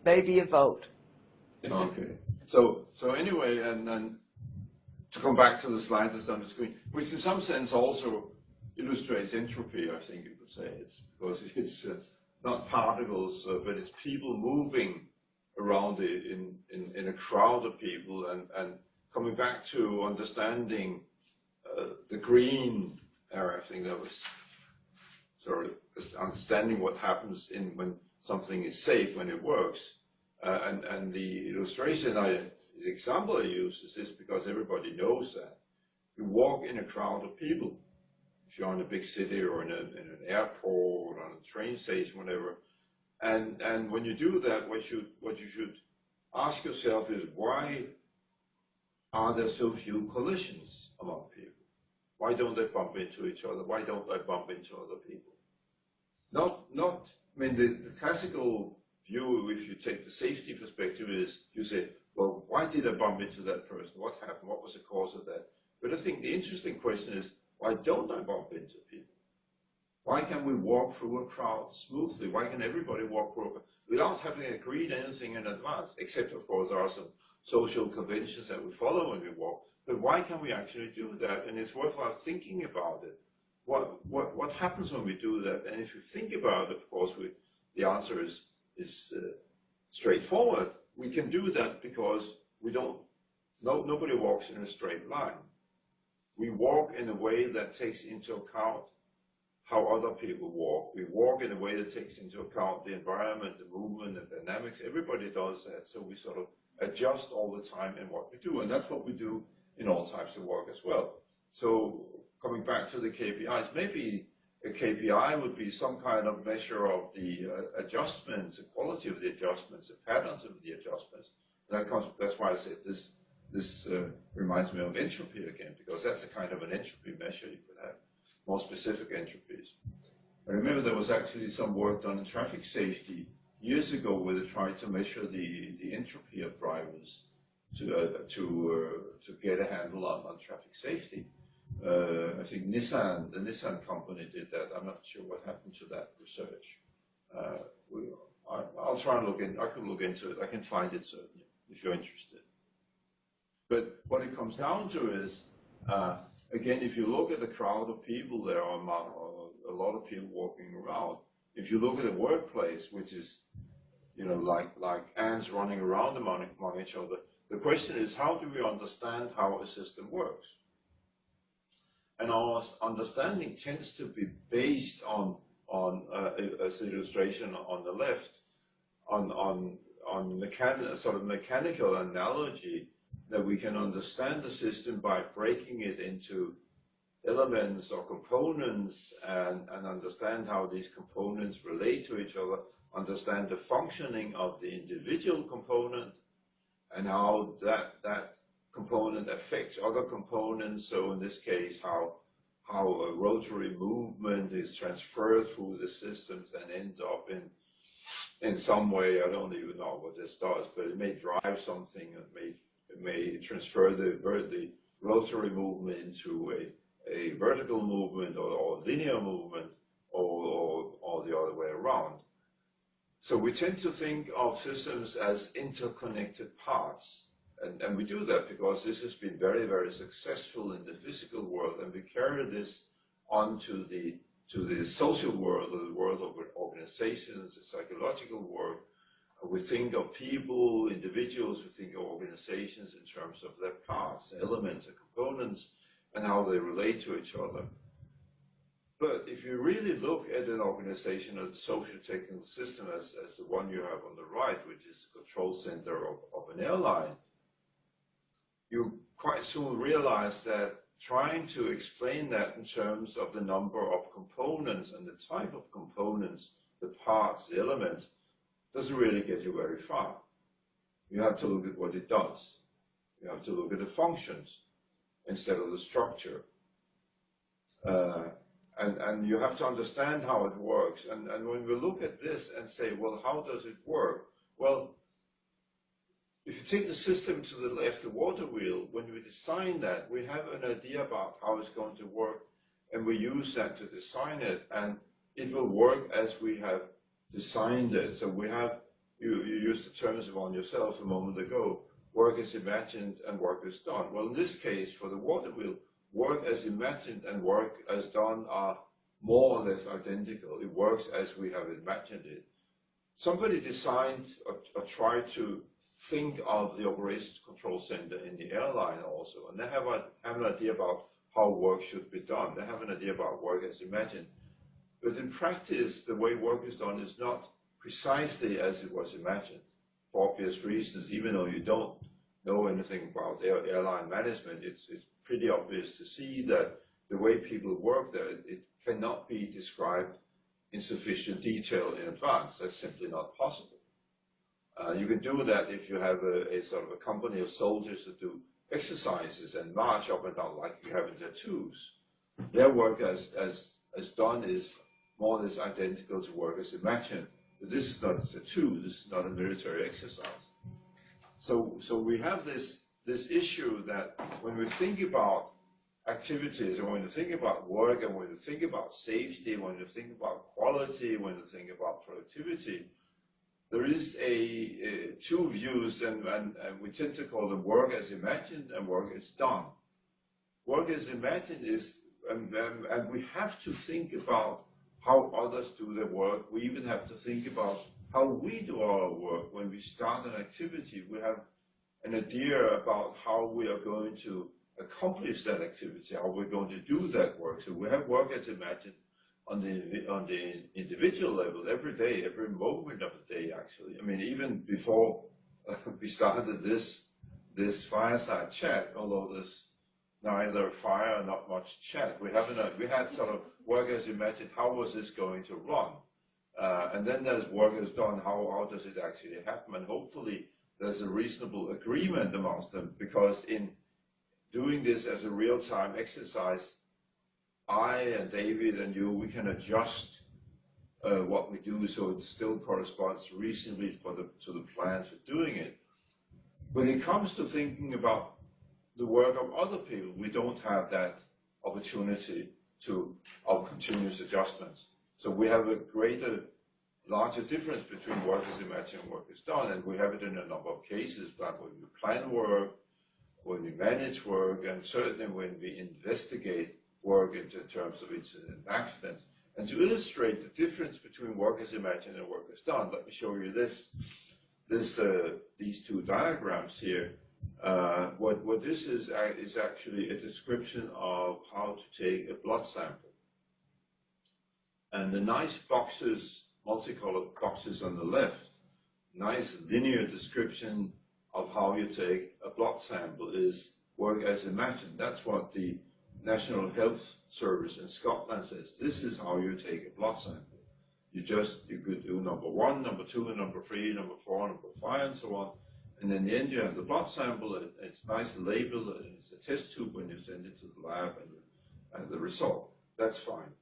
Maybe a vote. Okay. So anyway, and then to come back to the slides that's on the screen, which in some sense also illustrates entropy, I think you could say. It's because it's not particles, but it's people moving around in a crowd of people, and coming back to understanding the green area, I think that was understanding what happens when something is safe, when it works. And the illustration, the example I use is this because everybody knows that. You walk in a crowd of people, if you're in a big city or in an airport or on a train station, whatever. And when you do that, what you should ask yourself is, why are there so few collisions among people? Why don't they bump into each other? Why don't they bump into other people? I mean, the classical view, if you take the safety perspective, is you say, well, why did I bump into that person? What happened? What was the cause of that? But I think the interesting question is, why don't I bump into people? Why can we walk through a crowd smoothly? Why can everybody walk through without having agreed anything in advance? Except, of course, there are some social conventions that we follow when we walk. But why can we actually do that? And it's worthwhile thinking about it. What happens when we do that? And if you think about it, of course, the answer is straightforward. We can do that because nobody walks in a straight line. We walk in a way that takes into account how other people walk. We walk in a way that takes into account the environment, the movement, the dynamics. Everybody does that, so we sort of adjust all the time in what we do, and that's what we do in all types of work as well. So coming back to the KPIs, maybe a KPI would be some kind of measure of the adjustments, the quality of the adjustments, the patterns of the adjustments. And that's why I said this reminds me of entropy again, because that's a kind of an entropy measure you could have, more specific entropies. I remember there was actually some work done in traffic safety years ago where they tried to measure the entropy of drivers to get a handle on traffic safety. I think the Nissan company did that. I'm not sure what happened to that research. I'll try and look in. I can look into it. I can find it certainly if you're interested. But what it comes down to is, again, if you look at the crowd of people, there are a lot of people walking around. If you look at a workplace, which is, like ants running around among each other, the question is, how do we understand how a system works? And our understanding tends to be based on as illustration on the left, on sort of mechanical analogy, that we can understand the system by breaking it into elements or components and understand how these components relate to each other, understand the functioning of the individual component and how that component affects other components. So in this case, how a rotary movement is transferred through the systems and ends up in some way, I don't even know what this does, but it may drive something, it may transfer the rotary movement into a vertical movement or linear movement or the other way around. So we tend to think of systems as interconnected parts. And we do that because this has been very, very successful in the physical world, and we carry this on to the social world, or the world of organizations, the psychological world. We think of people, individuals, we think of organizations in terms of their parts, elements, and components, and how they relate to each other. But if you really look at an organization as a social technical system, as the one you have on the right, which is the control center of an airline, you quite soon realize that trying to explain that in terms of the number of components and the type of components, the parts, the elements, doesn't really get you very far. You have to look at what it does. You have to look at the functions instead of the structure. And you have to understand how it works. And when we look at this and say, well, how does it work? Well, if you take the system to the left, the water wheel, when we design that, we have an idea about how it's going to work, and we use that to design it, and it will work as we have designed it. So we have, you used the terms on yourself a moment ago, work as imagined and work as done. Well, in this case, for the water wheel, work as imagined and work as done are more or less identical. It works as we have imagined it. Somebody designed or tried to think of the operations control center in the airline also, and they have an idea about how work should be done. They have an idea about work as imagined. But in practice, the way work is done is not precisely as it was imagined, for obvious reasons. Even though you don't know anything about airline management, it's pretty obvious to see that the way people work there, it cannot be described in sufficient detail in advance. That's simply not possible. You can do that if you have a sort of a company of soldiers that do exercises and march up and down like you have in tattoos. Their work as done is more or less identical to work as imagined. But this is not a tattoo. This is not a military exercise. So we have this issue that when we think about activities, and when you think about work, and when you think about safety, when you think about quality, when you think about productivity, there is two views, and we tend to call them work as imagined and work as done. Work as imagined is, and we have to think about how others do their work. We even have to think about how we do our work. When we start an activity, we have an idea about how we are going to accomplish that activity, how we're going to do that work. So we have work as imagined on the individual level every day, every moment of the day, actually. I mean, even before we started this fireside chat, although there's neither fire, not much chat, we had sort of work as imagined, how was this going to run? And then there's work as done, how does it actually happen? And hopefully there's a reasonable agreement amongst them, because in doing this as a real-time exercise, I and David and you, we can adjust what we do so it still corresponds reasonably to the plans for doing it. When it comes to thinking about the work of other people, we don't have that opportunity of continuous adjustments. So we have a larger difference between work as imagined and work as done, and we have it in a number of cases, like when we plan work, when we manage work, and certainly when we investigate work in terms of incident and accidents. And to illustrate the difference between work as imagined and work as done, let me show you these two diagrams here. What this is actually a description of how to take a blood sample. And the nice boxes, multicolored boxes on the left, nice linear description of how you take a blood sample is work as imagined. That's what the National Health Service in Scotland says. This is how you take a blood sample. You could do number 1, number 2, number 3, number 4, number 5, and so on. And in the end, you have the blood sample. It's nice labeled. It's a test tube when you send it to the lab, and the result. That's fine.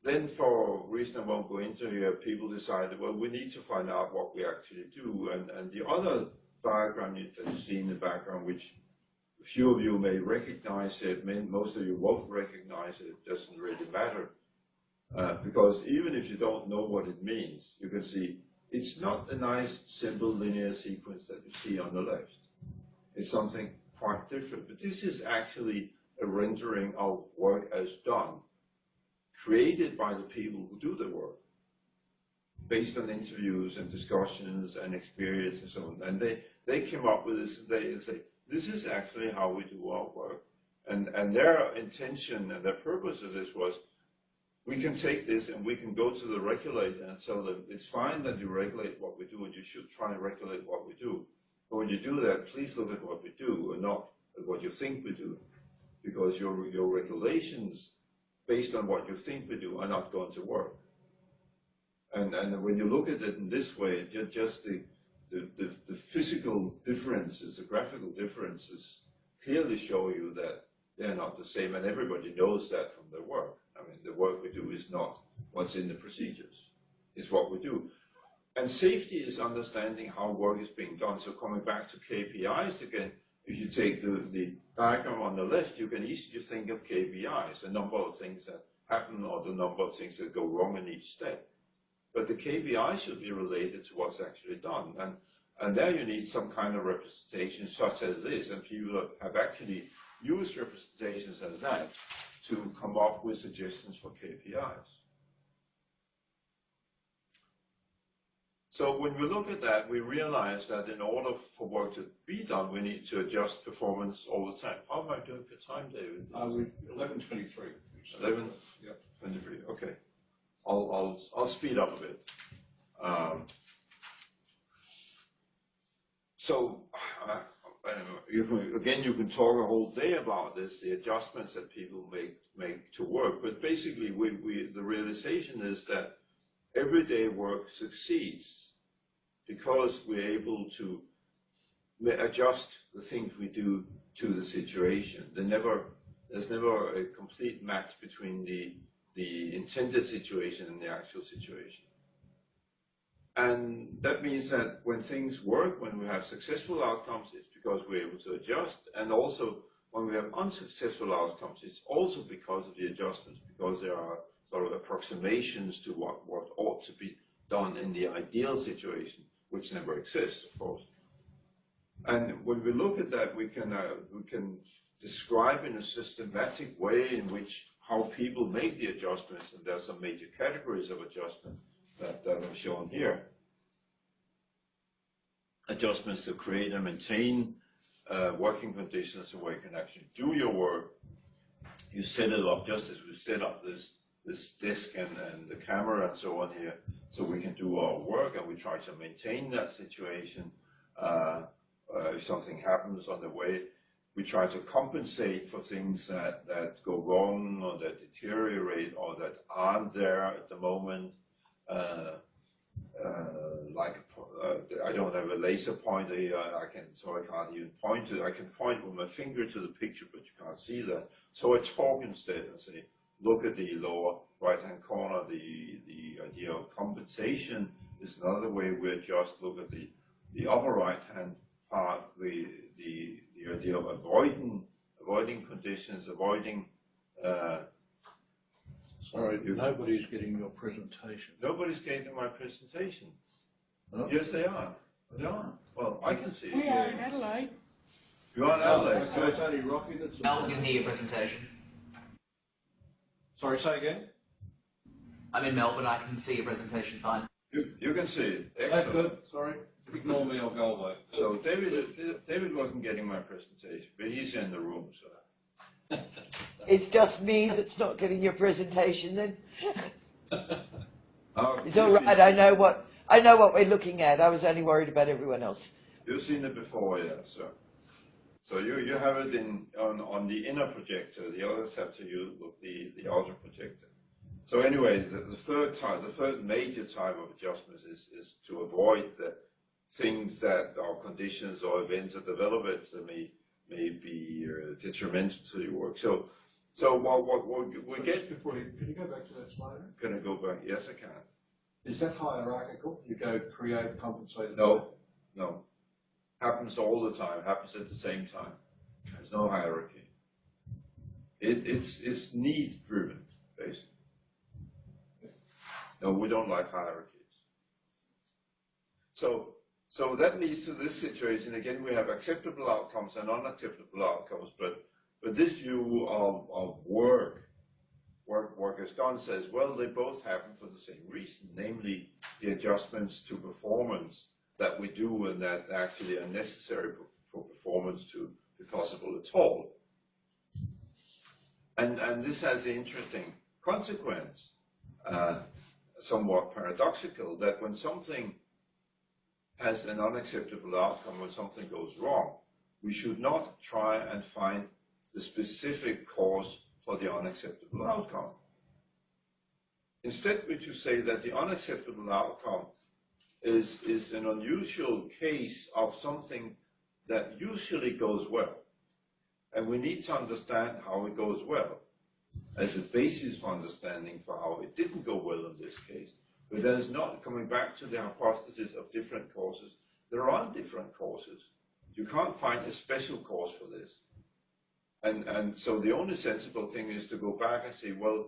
Then, for a reason I won't go into here, people decided, well, we need to find out what we actually do. And the other diagram that you see in the background, which a few of you may recognize it, most of you won't recognize it. It doesn't really matter. Because even if you don't know what it means, you can see it's not a nice, simple linear sequence that you see on the left. It's something quite different. But this is actually a rendering of work as done, created by the people who do the work, based on interviews and discussions and experience and so on. And they came up with this, and they say, this is actually how we do our work. And their intention and their purpose of this was, we can take this and we can go to the regulator and tell them, it's fine that you regulate what we do, and you should try and regulate what we do. But when you do that, please look at what we do and not at what you think we do. Because your regulations, based on what you think we do, are not going to work. And when you look at it in this way, just the physical differences, the graphical differences clearly show you that they're not the same, and everybody knows that from their work. I mean, the work we do is not what's in the procedures, it's what we do. And safety is understanding how work is being done. So coming back to KPIs again, if you take the diagram on the left, you can easily think of KPIs, a number of things that happen or the number of things that go wrong in each step. But the KPI should be related to what's actually done. And there you need some kind of representation such as this. And people have actually used representations as that to come up with suggestions for KPIs. So when we look at that, we realize that in order for work to be done, we need to adjust performance all the time. How am I doing for time, David? 11:23. 11:23. Okay. I'll speed up a bit. You can talk a whole day about this, the adjustments that people make to work. But basically, the realization is that everyday work succeeds because we're able to adjust the things we do to the situation. There's never a complete match between the intended situation and the actual situation. And that means that when things work, when we have successful outcomes, it's because we're able to adjust. And also when we have unsuccessful outcomes, it's also because of the adjustments, because there are sort of approximations to what ought to be done in the ideal situation, which never exists, of course. And when we look at that, we can describe in a systematic way in which how people make the adjustments, and there are some major categories of adjustment that are shown here. Adjustments to create and maintain working conditions where you can actually do your work. You set it up just as we set up this disk and the camera and so on here, so we can do our work, and we try to maintain that situation. If something happens on the way, we try to compensate for things that go wrong or that deteriorate or that aren't there at the moment. I don't have a laser pointer here, so I can't even point to it. I can point with my finger to the picture, but you can't see that. So I talk instead and say, look at the lower right-hand corner. The idea of compensation is another way we adjust. Look at the upper right-hand part, the idea of avoiding conditions, avoiding. Sorry, nobody's getting your presentation. Nobody's getting my presentation. No? Yes, they are. They are. Well, I can see it. We are in Adelaide. You are in Adelaide. So it's only Rocky that's. Mel can hear your presentation. Sorry, say again. I'm in Melbourne, I can see your presentation fine. You can see it. That's Excellent. good. Sorry. Ignore me, I'll go away. So David wasn't getting my presentation, but he's in the room, so. It's just me that's not getting your presentation then. It's all right. I know what we're looking at. I was only worried about everyone else. You've seen it before, yeah. So you have it on the inner projector. The others have to use the outer projector. So anyway, the third major type of adjustments is to avoid the things that are conditions or events or developments that may be detrimental to your work. So what we get before you, can you go back to that slide? Can I go back? Yes, I can. Is that hierarchical? You go create, compensate. No. Happens all the time. Happens at the same time. There's no hierarchy. It's need driven, basically. No, we don't like hierarchies. So that leads to this situation. Again, we have acceptable outcomes and unacceptable outcomes, but this view of work as Don says, well, they both happen for the same reason, namely the adjustments to performance that we do and that actually are necessary for performance to be possible at all. And this has the interesting consequence, somewhat paradoxical, that when something has an unacceptable outcome, when something goes wrong, we should not try and find the specific cause for the unacceptable outcome. Instead, we should say that the unacceptable outcome is an unusual case of something that usually goes well. And we need to understand how it goes well as a basis for understanding for how it didn't go well in this case. But that is not coming back to the hypothesis of different causes. There are different causes. You can't find a special cause for this. And so the only sensible thing is to go back and say, well,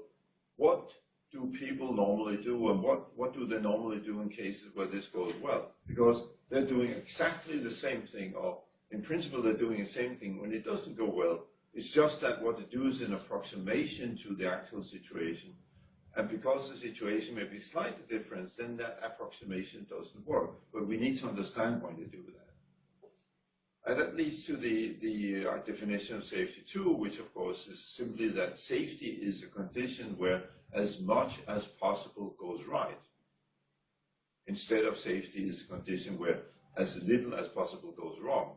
what do people normally do, and what do they normally do in cases where this goes well? Because they're doing exactly the same thing, or in principle they're doing the same thing when it doesn't go well. It's just that what they do is an approximation to the actual situation. And because the situation may be slightly different, then that approximation doesn't work. But we need to understand why they do that. And that leads to the definition of safety too, which of course is simply that safety is a condition where as much as possible goes right. Instead of safety is a condition where as little as possible goes wrong.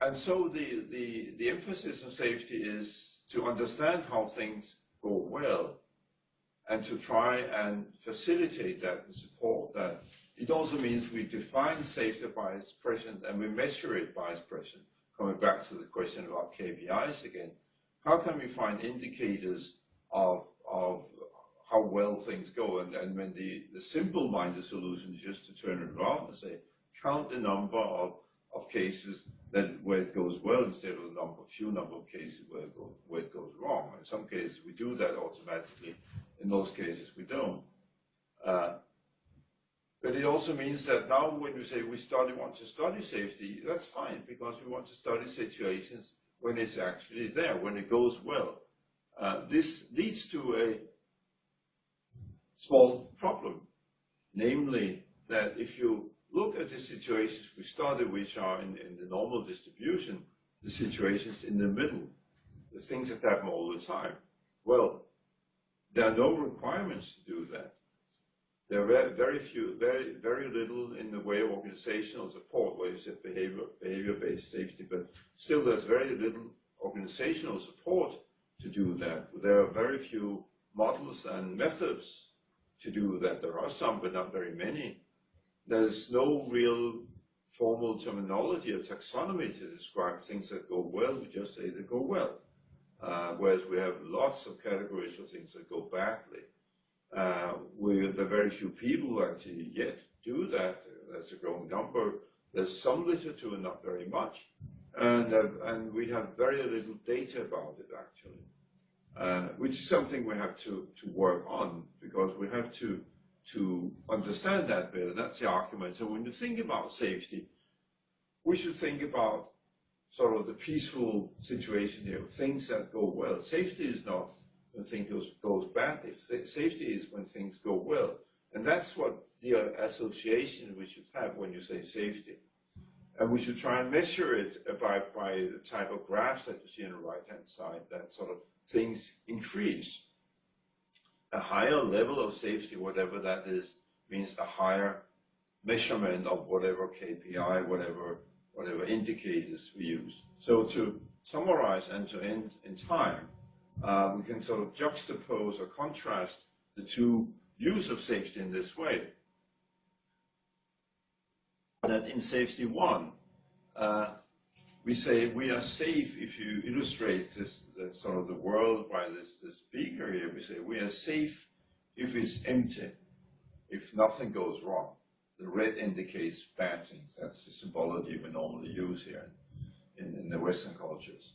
And so the emphasis on safety is to understand how things go well and to try and facilitate that and support that. It also means we define safety by its present and we measure it by its present. Coming back to the question about KPIs again, how can we find indicators of how well things go? And when the simple-minded solution is just to turn it around and say, count the number of of cases where it goes well instead of a few number of cases where it goes wrong. In some cases we do that automatically. In most cases we don't. But it also means that now when we say we want to study safety, that's fine, because we want to study situations when it's actually there, when it goes well. This leads to a small problem, namely that if you look at the situations we study, which are in the normal distribution, the situations in the middle, the things that happen all the time, well, there are no requirements to do that. There are very little in the way of organizational support, where you said behavior-based safety, but still there's very little organizational support to do that. There are very few models and methods to do that. There are some, but not very many. There's no real formal terminology or taxonomy to describe things that go well. We just say they go well. Whereas we have lots of categories for things that go badly. There are very few people who actually yet do that. That's a growing number. There's some literature, not very much. And we have very little data about it, actually, which is something we have to work on, because we have to understand that better. That's the argument. So when you think about safety, we should think about sort of the peaceful situation here, things that go well. Safety is not when things goes badly. Safety is when things go well. And that's what the association we should have when you say safety. And we should try and measure it by the type of graphs that you see on the right-hand side, that sort of things increase. A higher level of safety, whatever that is, means a higher measurement of whatever KPI, whatever indicators we use. So to summarize and to end in time, we can sort of juxtapose or contrast the two views of safety in this way. That in safety one, we say we are safe. If you illustrate this, sort of the world by this beaker here, we say we are safe if it's empty, if nothing goes wrong. The red indicates bad things. That's the symbology we normally use here in the Western cultures.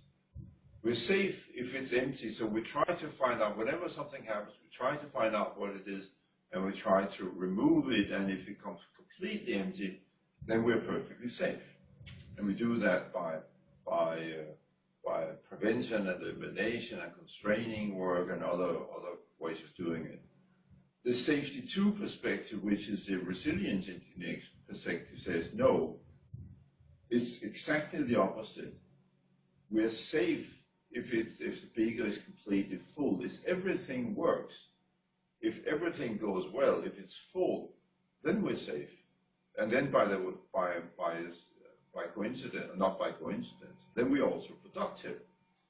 We're safe if it's empty, so we try to find out, whenever something happens, we try to find out what it is, and we try to remove it, and if it becomes completely empty, then we're perfectly safe. And we do that by prevention and elimination and constraining work and other ways of doing it. The safety 2 perspective, which is the resilience engineering perspective, says no, it's exactly the opposite. We're safe if the beaker is completely full. If everything works, if everything goes well, if it's full, then we're safe. And then by coincidence, not by coincidence, then we're also productive.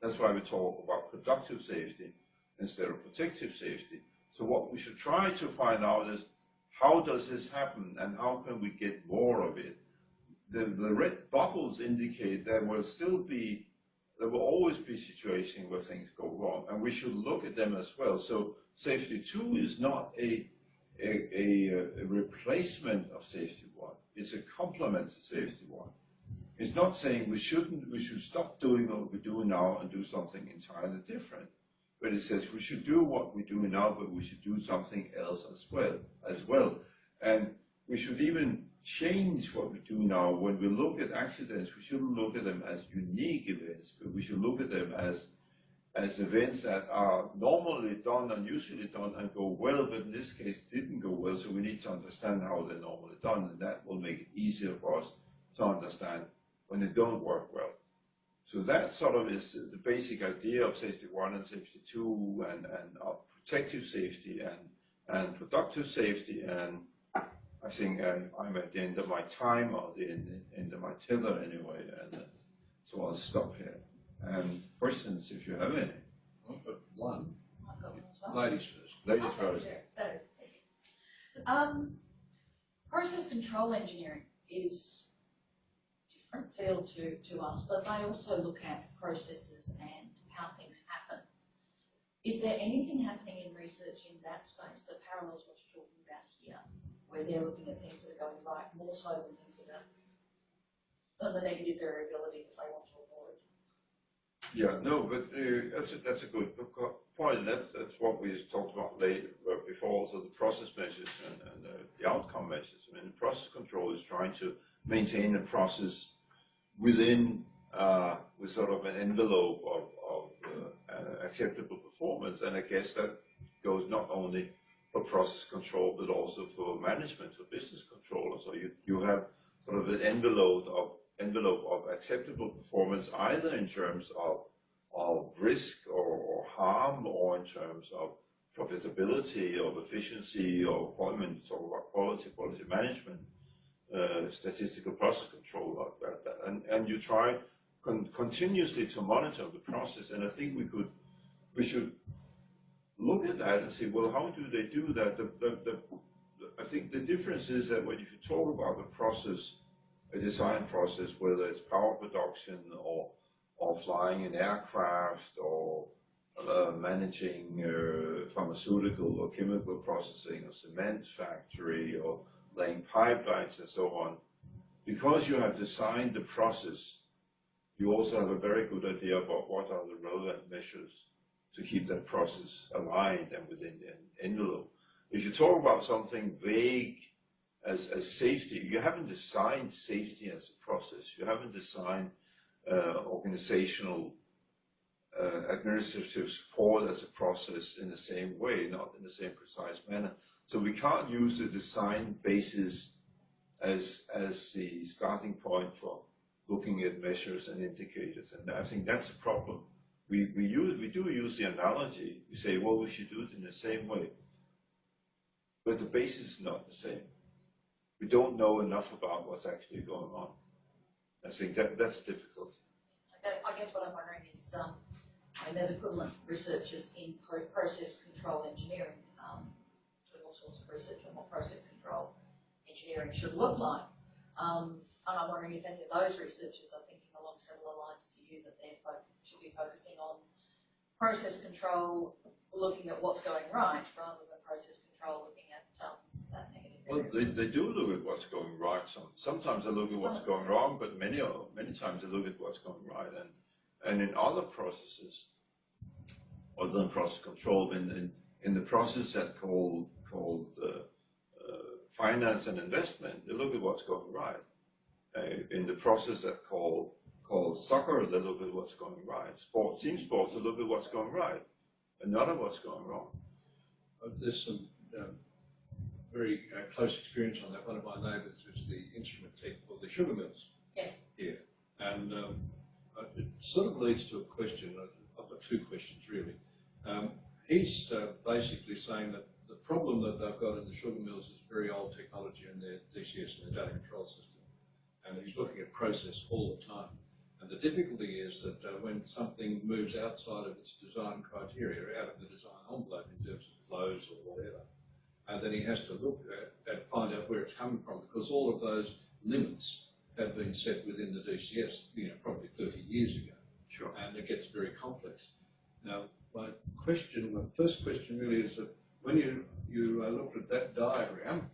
That's why we talk about productive safety instead of protective safety. So what we should try to find out is, how does this happen and how can we get more of it? The red bubbles indicate there will always be situations where things go wrong, and we should look at them as well. So safety 2 is not a replacement of safety 1. It's a complement to safety 1. It's not saying we should stop doing what we do now and do something entirely different. But it says we should do what we do now, but we should do something else as well. And we should even change what we do now. When we look at accidents, we shouldn't look at them as unique events, but we should look at them as events that are normally done and usually done and go well, but in this case didn't go well, so we need to understand how they're normally done, and that will make it easier for us to understand when they don't work well. So that sort of is the basic idea of safety 1 and safety 2 and protective safety and productive safety. And I think I'm at the end of my time, or the end of my tether anyway, and so I'll stop here. And questions, if you have any. I've got one. I've got one as well. Ladies first. Ladies first. Process control engineering is a different field to us, but they also look at processes and how things happen. Is there anything happening in research in that space that parallels what you're talking about here, where they're looking at things that are going right more so than things that the negative variability that they want to avoid. Yeah, no, but that's a good point. That's what we talked about before. Also, the process measures and the outcome measures. I mean, the process control is trying to maintain the process within with sort of an envelope of acceptable performance, and I guess that goes not only for process control but also for management, for business control. So you have sort of an envelope of acceptable performance, either in terms of risk or harm, or in terms of profitability, of efficiency, or quality, talk about quality management, statistical process control, like that. And you try continuously to monitor the process, and I think we should look at that and say, well, how do they do that? I think the difference is that when you talk about the process, a design process, whether it's power production or flying an aircraft or managing pharmaceutical or chemical processing or cement factory or laying pipelines and so on, because you have designed the process, you also have a very good idea about what are the relevant measures to keep that process aligned and within the envelope. If you talk about something vague as safety, you haven't designed safety as a process. You haven't designed organizational administrative support as a process in the same way, not in the same precise manner. So we can't use the design basis as the starting point for looking at measures and indicators, and I think that's a problem. We do use the analogy. We say, well, we should do it in the same way, but the basis is not the same. We don't know enough about what's actually going on. I think that's difficult. I guess what I'm wondering is, I mean, there's equivalent researchers in process control engineering, doing all sorts of research on what process control engineering should look like. And I'm wondering if any of those researchers are thinking along similar lines to you, that they should be focusing on process control, looking at what's going right, rather than process control looking at that negative. Well, they do look at what's going right. Sometimes they look at what's going wrong, but many times they look at what's going right. And in other processes, other than process control, in the process that called finance and investment, they look at what's going right. In the process that called soccer, they look at what's going right. Team sports, they look at what's going right, and not at what's going wrong. There's some very close experience on that. One of my neighbours was the instrument tech for the sugar mills. Yes. Here, and it sort of leads to a question. I've got two questions really. He's basically saying that the problem that they've got in the sugar mills is very old technology in their DCS and their data control system, and he's looking at process all the time. And the difficulty is that when something moves outside of its design criteria, out of the design envelope in terms of flows or whatever, and then he has to look at and find out where it's coming from, because all of those limits have been set within the DCS, probably 30 years ago. Sure. And it gets very complex. Now, my first question really is that when you looked at that diagram,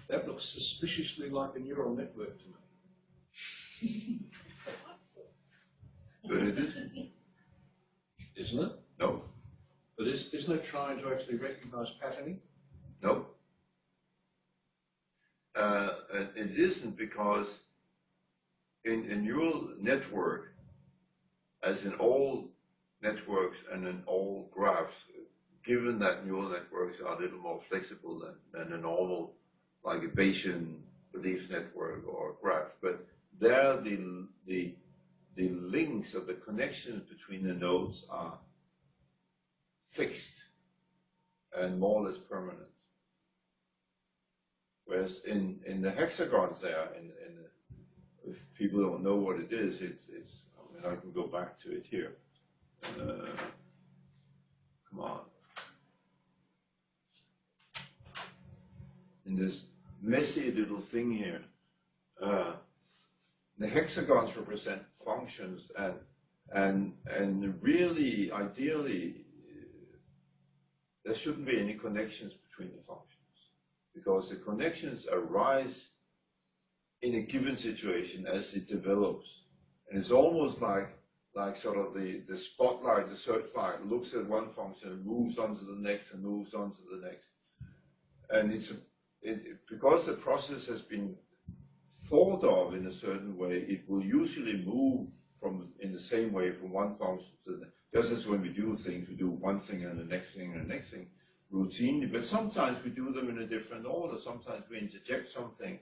that looks suspiciously like a neural network to me. But it isn't. Isn't it? No. But isn't it trying to actually recognize patterning? No. It isn't, because in a neural network, as in all networks and in all graphs, given that neural networks are a little more flexible than a normal, like a Bayesian belief network or graph, but there the links or the connections between the nodes are fixed and more or less permanent. Whereas in the hexagons there, if people don't know what it is, I can go back to it here. Come on. In this messy little thing here, the hexagons represent functions, and really, ideally, there shouldn't be any connections between the functions, because the connections arise in a given situation as it develops. And it's almost like sort of the spotlight, the searchlight looks at one function and moves on to the next and moves on to the next. And because the process has been thought of in a certain way, it will usually move in the same way from one function to the next. Just as when we do things, we do one thing and the next thing and the next thing routinely, but sometimes we do them in a different order. Sometimes we interject something,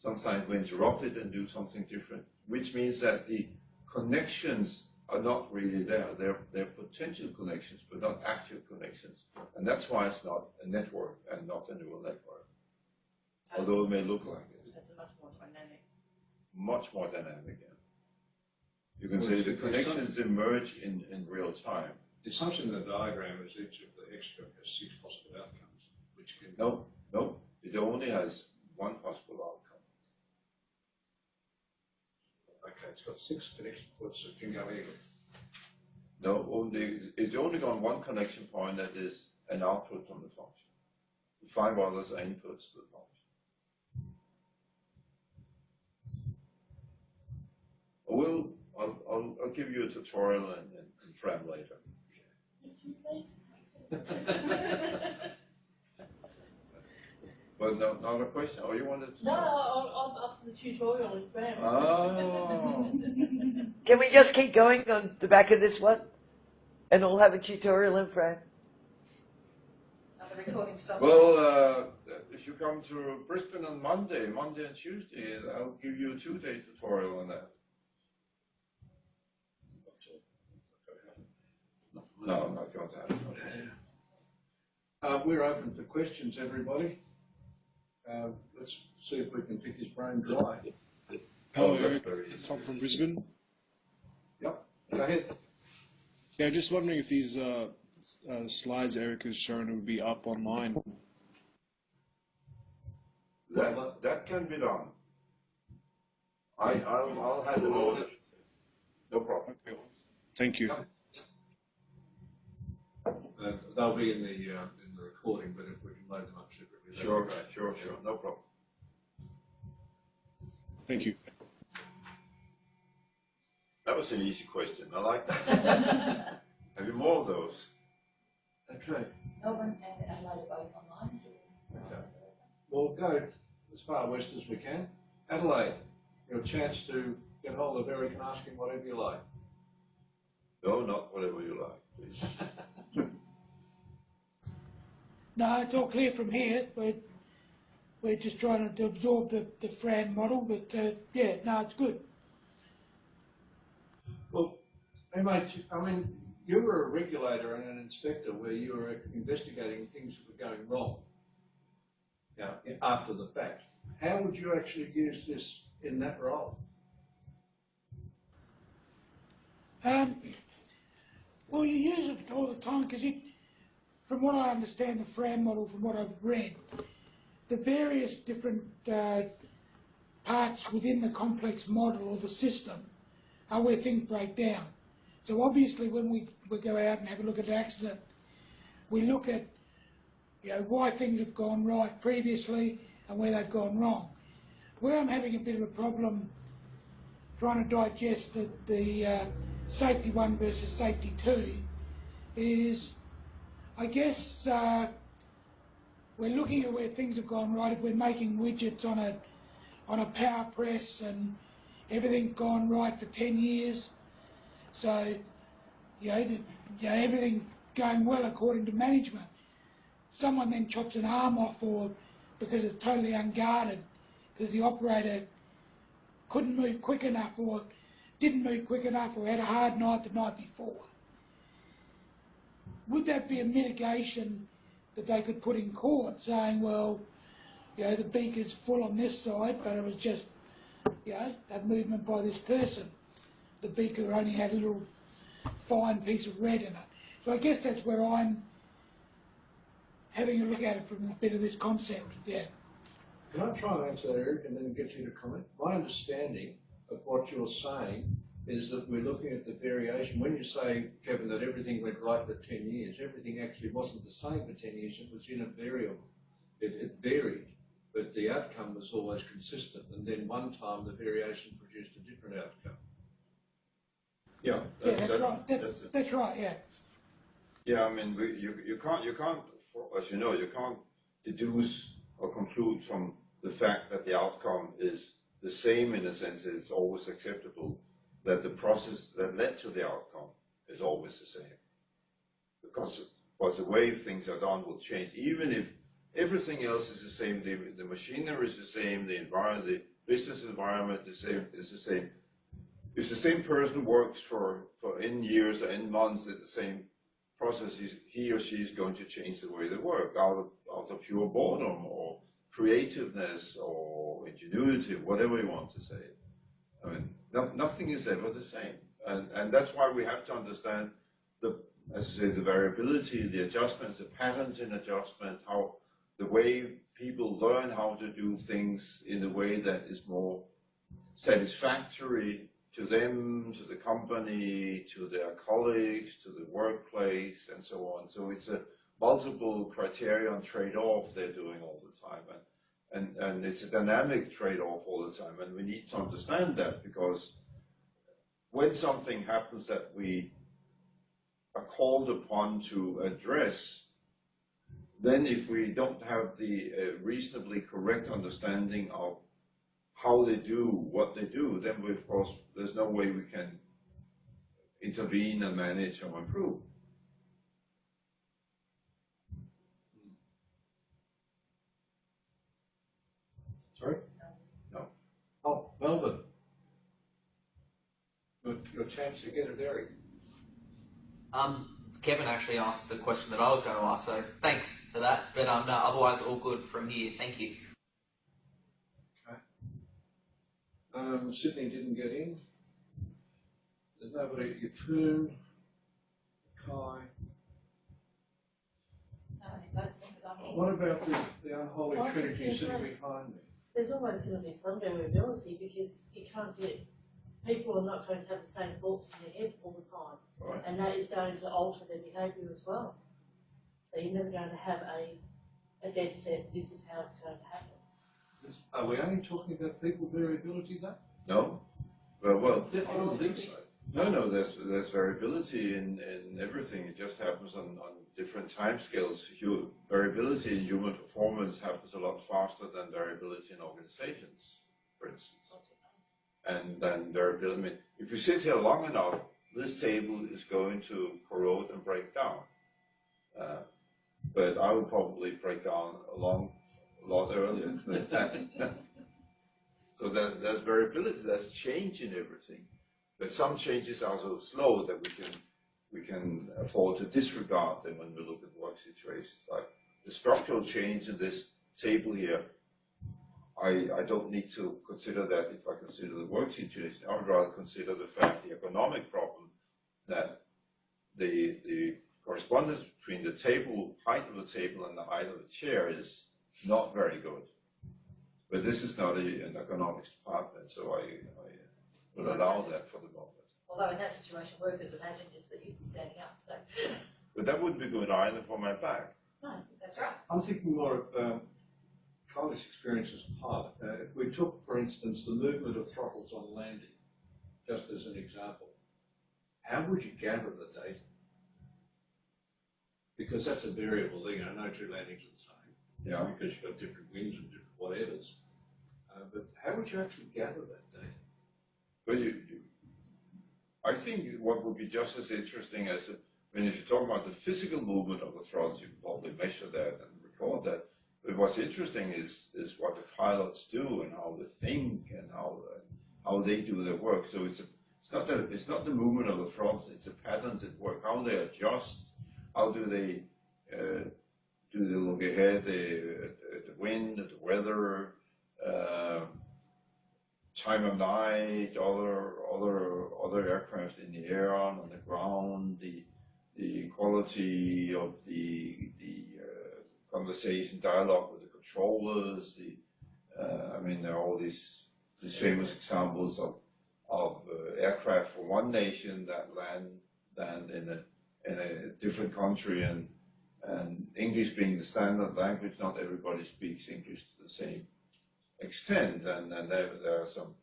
sometimes we interrupt it and do something different, which means that the connections are not really there. They're potential connections, but not actual connections. And that's why it's not a network and not a neural network, although it may look like it. It's a much more dynamic. Much more dynamic, yeah. You can say the connections emerge in real time. The assumption in the diagram is each of the extra has 6 possible outcomes, which can... No, it only has one possible outcome. Okay, it's got 6 connection points that can go either. No, it's only got one connection point that is an output from the function. The 5 others are inputs to the function. I'll give you a tutorial and Fram later. Well, not a question. Oh, you wanted to? No, I'm up for the tutorial in Fram. Oh. Can we just keep going on the back of this one? And all have a tutorial in Fran? Now the recording stops. Well, if you come to Brisbane on Monday and Tuesday, I'll give you a 2-day tutorial on that. No, I'm not going to have it. We're open for questions, everybody. Let's see if we can pick his brain dry. Hello, Eric. Tom from Brisbane. Yep, go ahead. Yeah, just wondering if these slides Eric has shown would be up online. That can be done. I'll hand them over. No problem. Okay. Thank you. They'll be in the recording, but if we can load them up separately. Sure, no problem. Thank you. That was an easy question. I like that. Have you more of those? Okay. Melbourne and Adelaide are both online. Okay. We'll go as far west as we can. Adelaide, your chance to get hold of Eric and ask him whatever you like. No, not whatever you like, please. No, it's all clear from here. We're just trying to absorb the Fran model, but yeah, no, it's good. Well, hey mate, I mean, you were a regulator and an inspector where you were investigating things that were going wrong after the fact. How would you actually use this in that role? Well, you use it all the time because from what I understand the Fran model, from what I've read, the various different parts within the complex model or the system are where things break down. So obviously when we go out and have a look at the accident, we look at why things have gone right previously and where they've gone wrong. Where I'm having a bit of a problem trying to digest the safety 1 versus safety 2 is, I guess we're looking at where things have gone right. If we're making widgets on a power press and everything's gone right for 10 years, so everything going well according to management. Someone then chops an arm off, or because it's totally unguarded, because the operator couldn't move quick enough, or didn't move quick enough, or had a hard night the night before. Would that be a mitigation that they could put in court, saying, well, the beaker's full on this side, but it was just, a movement by this person. The beaker only had a little fine piece of red in it. So I guess that's where I'm having a look at it from a bit of this concept, yeah. Can I try and answer that, Eric, and then get you to comment? My understanding of what you're saying is that we're looking at the variation. When you say, Kevin, that everything went right for 10 years, everything actually wasn't the same for 10 years. It was in a variable. It varied. but the outcome was always consistent, and then one time the variation produced a different outcome. Yeah, That's right. That's right. Yeah. Yeah, I mean, you can't, as you know, you can't deduce or conclude from the fact that the outcome is the same in a sense that it's always acceptable, that the process that led to the outcome is always the same. Because the way things are done will change. Even if everything else is the same, the machinery is the same, the environment, the business environment is the same. If the same person works for N years or N months at the same process, he or she is going to change the way they work out of pure boredom or creativeness or ingenuity, whatever you want to say. I mean, nothing is ever the same. And that's why we have to understand as I say, the variability, the adjustments, the patterns in adjustment, how the way people learn how to do things in a way that is more satisfactory to them, to the company, to their colleagues, to the workplace, and so on. So it's a multiple criterion trade-off they're doing all the time. And it's a dynamic trade-off all the time. And we need to understand that, because when something happens that we are called upon to address, then if we don't have the reasonably correct understanding of how they do what they do, then we, of course, there's no way we can intervene and manage or improve. Sorry? No. Oh, Melbourne. Your chance to get it, Erik. Kevin actually asked the question that I was going to ask, so thanks for that. But no, otherwise all good from here. Thank you. Okay. Sydney didn't get in. There's nobody. Yafun, Kai. That's because I'm here. What about the unholy Well, trinity it's sitting different. behind me? There's always going to be some variability, because you can't get, people are not going to have the same thoughts in their head all the time. Right. And that is going to alter their behaviour as well. So you're never going to have a dead set, this is how it's going to happen. Are we only talking about people variability though? No? Well, I don't think so. no, there's variability in everything. It just happens on different time scales. Variability in human performance happens a lot faster than variability in organizations, for instance. And then variability, I mean, if you sit here long enough, this table is going to corrode and break down. But I will probably break down a lot earlier than that. So there's variability, there's change in everything. But some changes are so slow that we can afford to disregard them when we look at work situations. Like the structural change in this table here, I don't need to consider that if I consider the work situation. I would rather consider the fact, the economic problem, that the correspondence between the table, height of the table and the height of the chair is not very good. But this is not an economics department, so I would allow that for the moment. Although in that situation, workers imagine just that you'd be standing up, so. But that wouldn't be good either for my back. No, that's right. I'm thinking more of Kylie's experience as a pilot. If we took, for instance, the movement of throttles on landing, just as an example, how would you gather the data? Because that's a variable thing. No two landings are the same. Yeah. Because you've got different winds and different whatevers. But how would you actually gather that data? Well, I think what would be just as interesting as if you talk about the physical movement of the throttles, you can probably measure that and record that. But what's interesting is what the pilots do and how they think and how they do their work. So it's not the movement of the throttles; it's the patterns at work, how they adjust, how do they look ahead, the wind, the weather, time of night, other aircraft in the air, on the ground, the quality of the conversation, dialogue with the controllers. I mean, there are all these famous examples of aircraft from one nation that land in a different country, and And English being the standard language, not everybody speaks English to the same extent, and there are some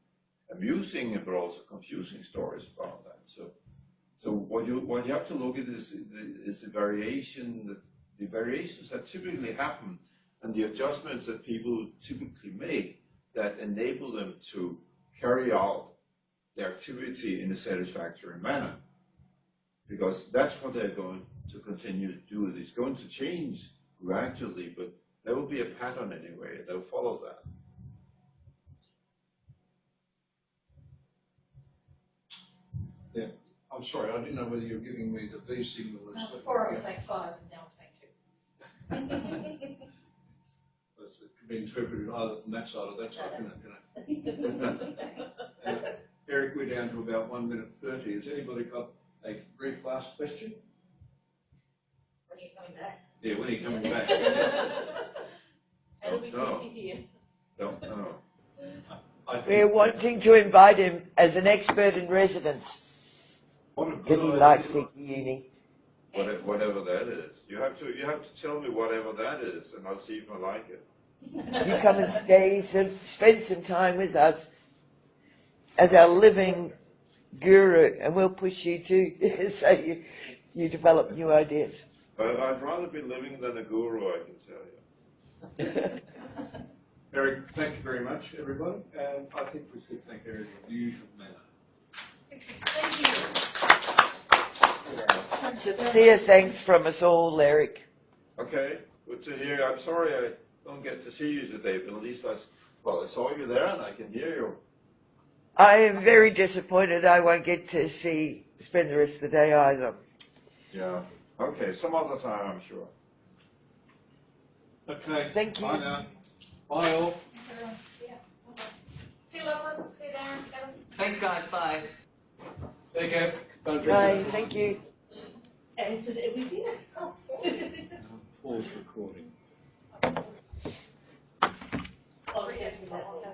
amusing but also confusing stories about that. So what you have to look at is the variation, the variations that typically happen, and the adjustments that people typically make that enable them to carry out their activity in a satisfactory manner. Because that's what they're going to continue to do. It's going to change gradually, but there will be a pattern anyway. They'll follow that. Yeah, I'm sorry, I didn't know whether you were giving me the V signal. Before I was saying 5 and now I'm saying 2. It could be interpreted either from that side or that side, you know. Eric, we're down to about 1 minute 30. Has anybody got a brief last question? When are you coming back? Yeah, when are you coming back? How do we take you here? Don't know. We're wanting to invite him as an expert in residence. What a If good he idea. likes the uni. Whatever that is. You have to tell me whatever that is, and I'll see if I like it. You come and spend some time with us as our living guru, and we'll push you to so you develop new ideas. But I'd rather be living than a guru, I can tell you. Eric, thank you very much, everybody. And I think we should thank Eric in the usual manner. Thank you. Sincere thanks from us all, Eric. Okay, good to hear. I'm sorry I don't get to see you today, but at least I saw you there and I can hear you. I am very disappointed I won't get to spend the rest of the day either. Yeah. Okay, some other time, I'm sure. Okay. Thank you. Bye now. Bye all. Thanks, everyone. See ya. Bye-bye. See you, Loveland. See you, Darren. Kevin. Thanks, guys. Bye. Take care. Don't drink Bye, that. thank you. Answered everything. Pause recording. Oh, yes, that one.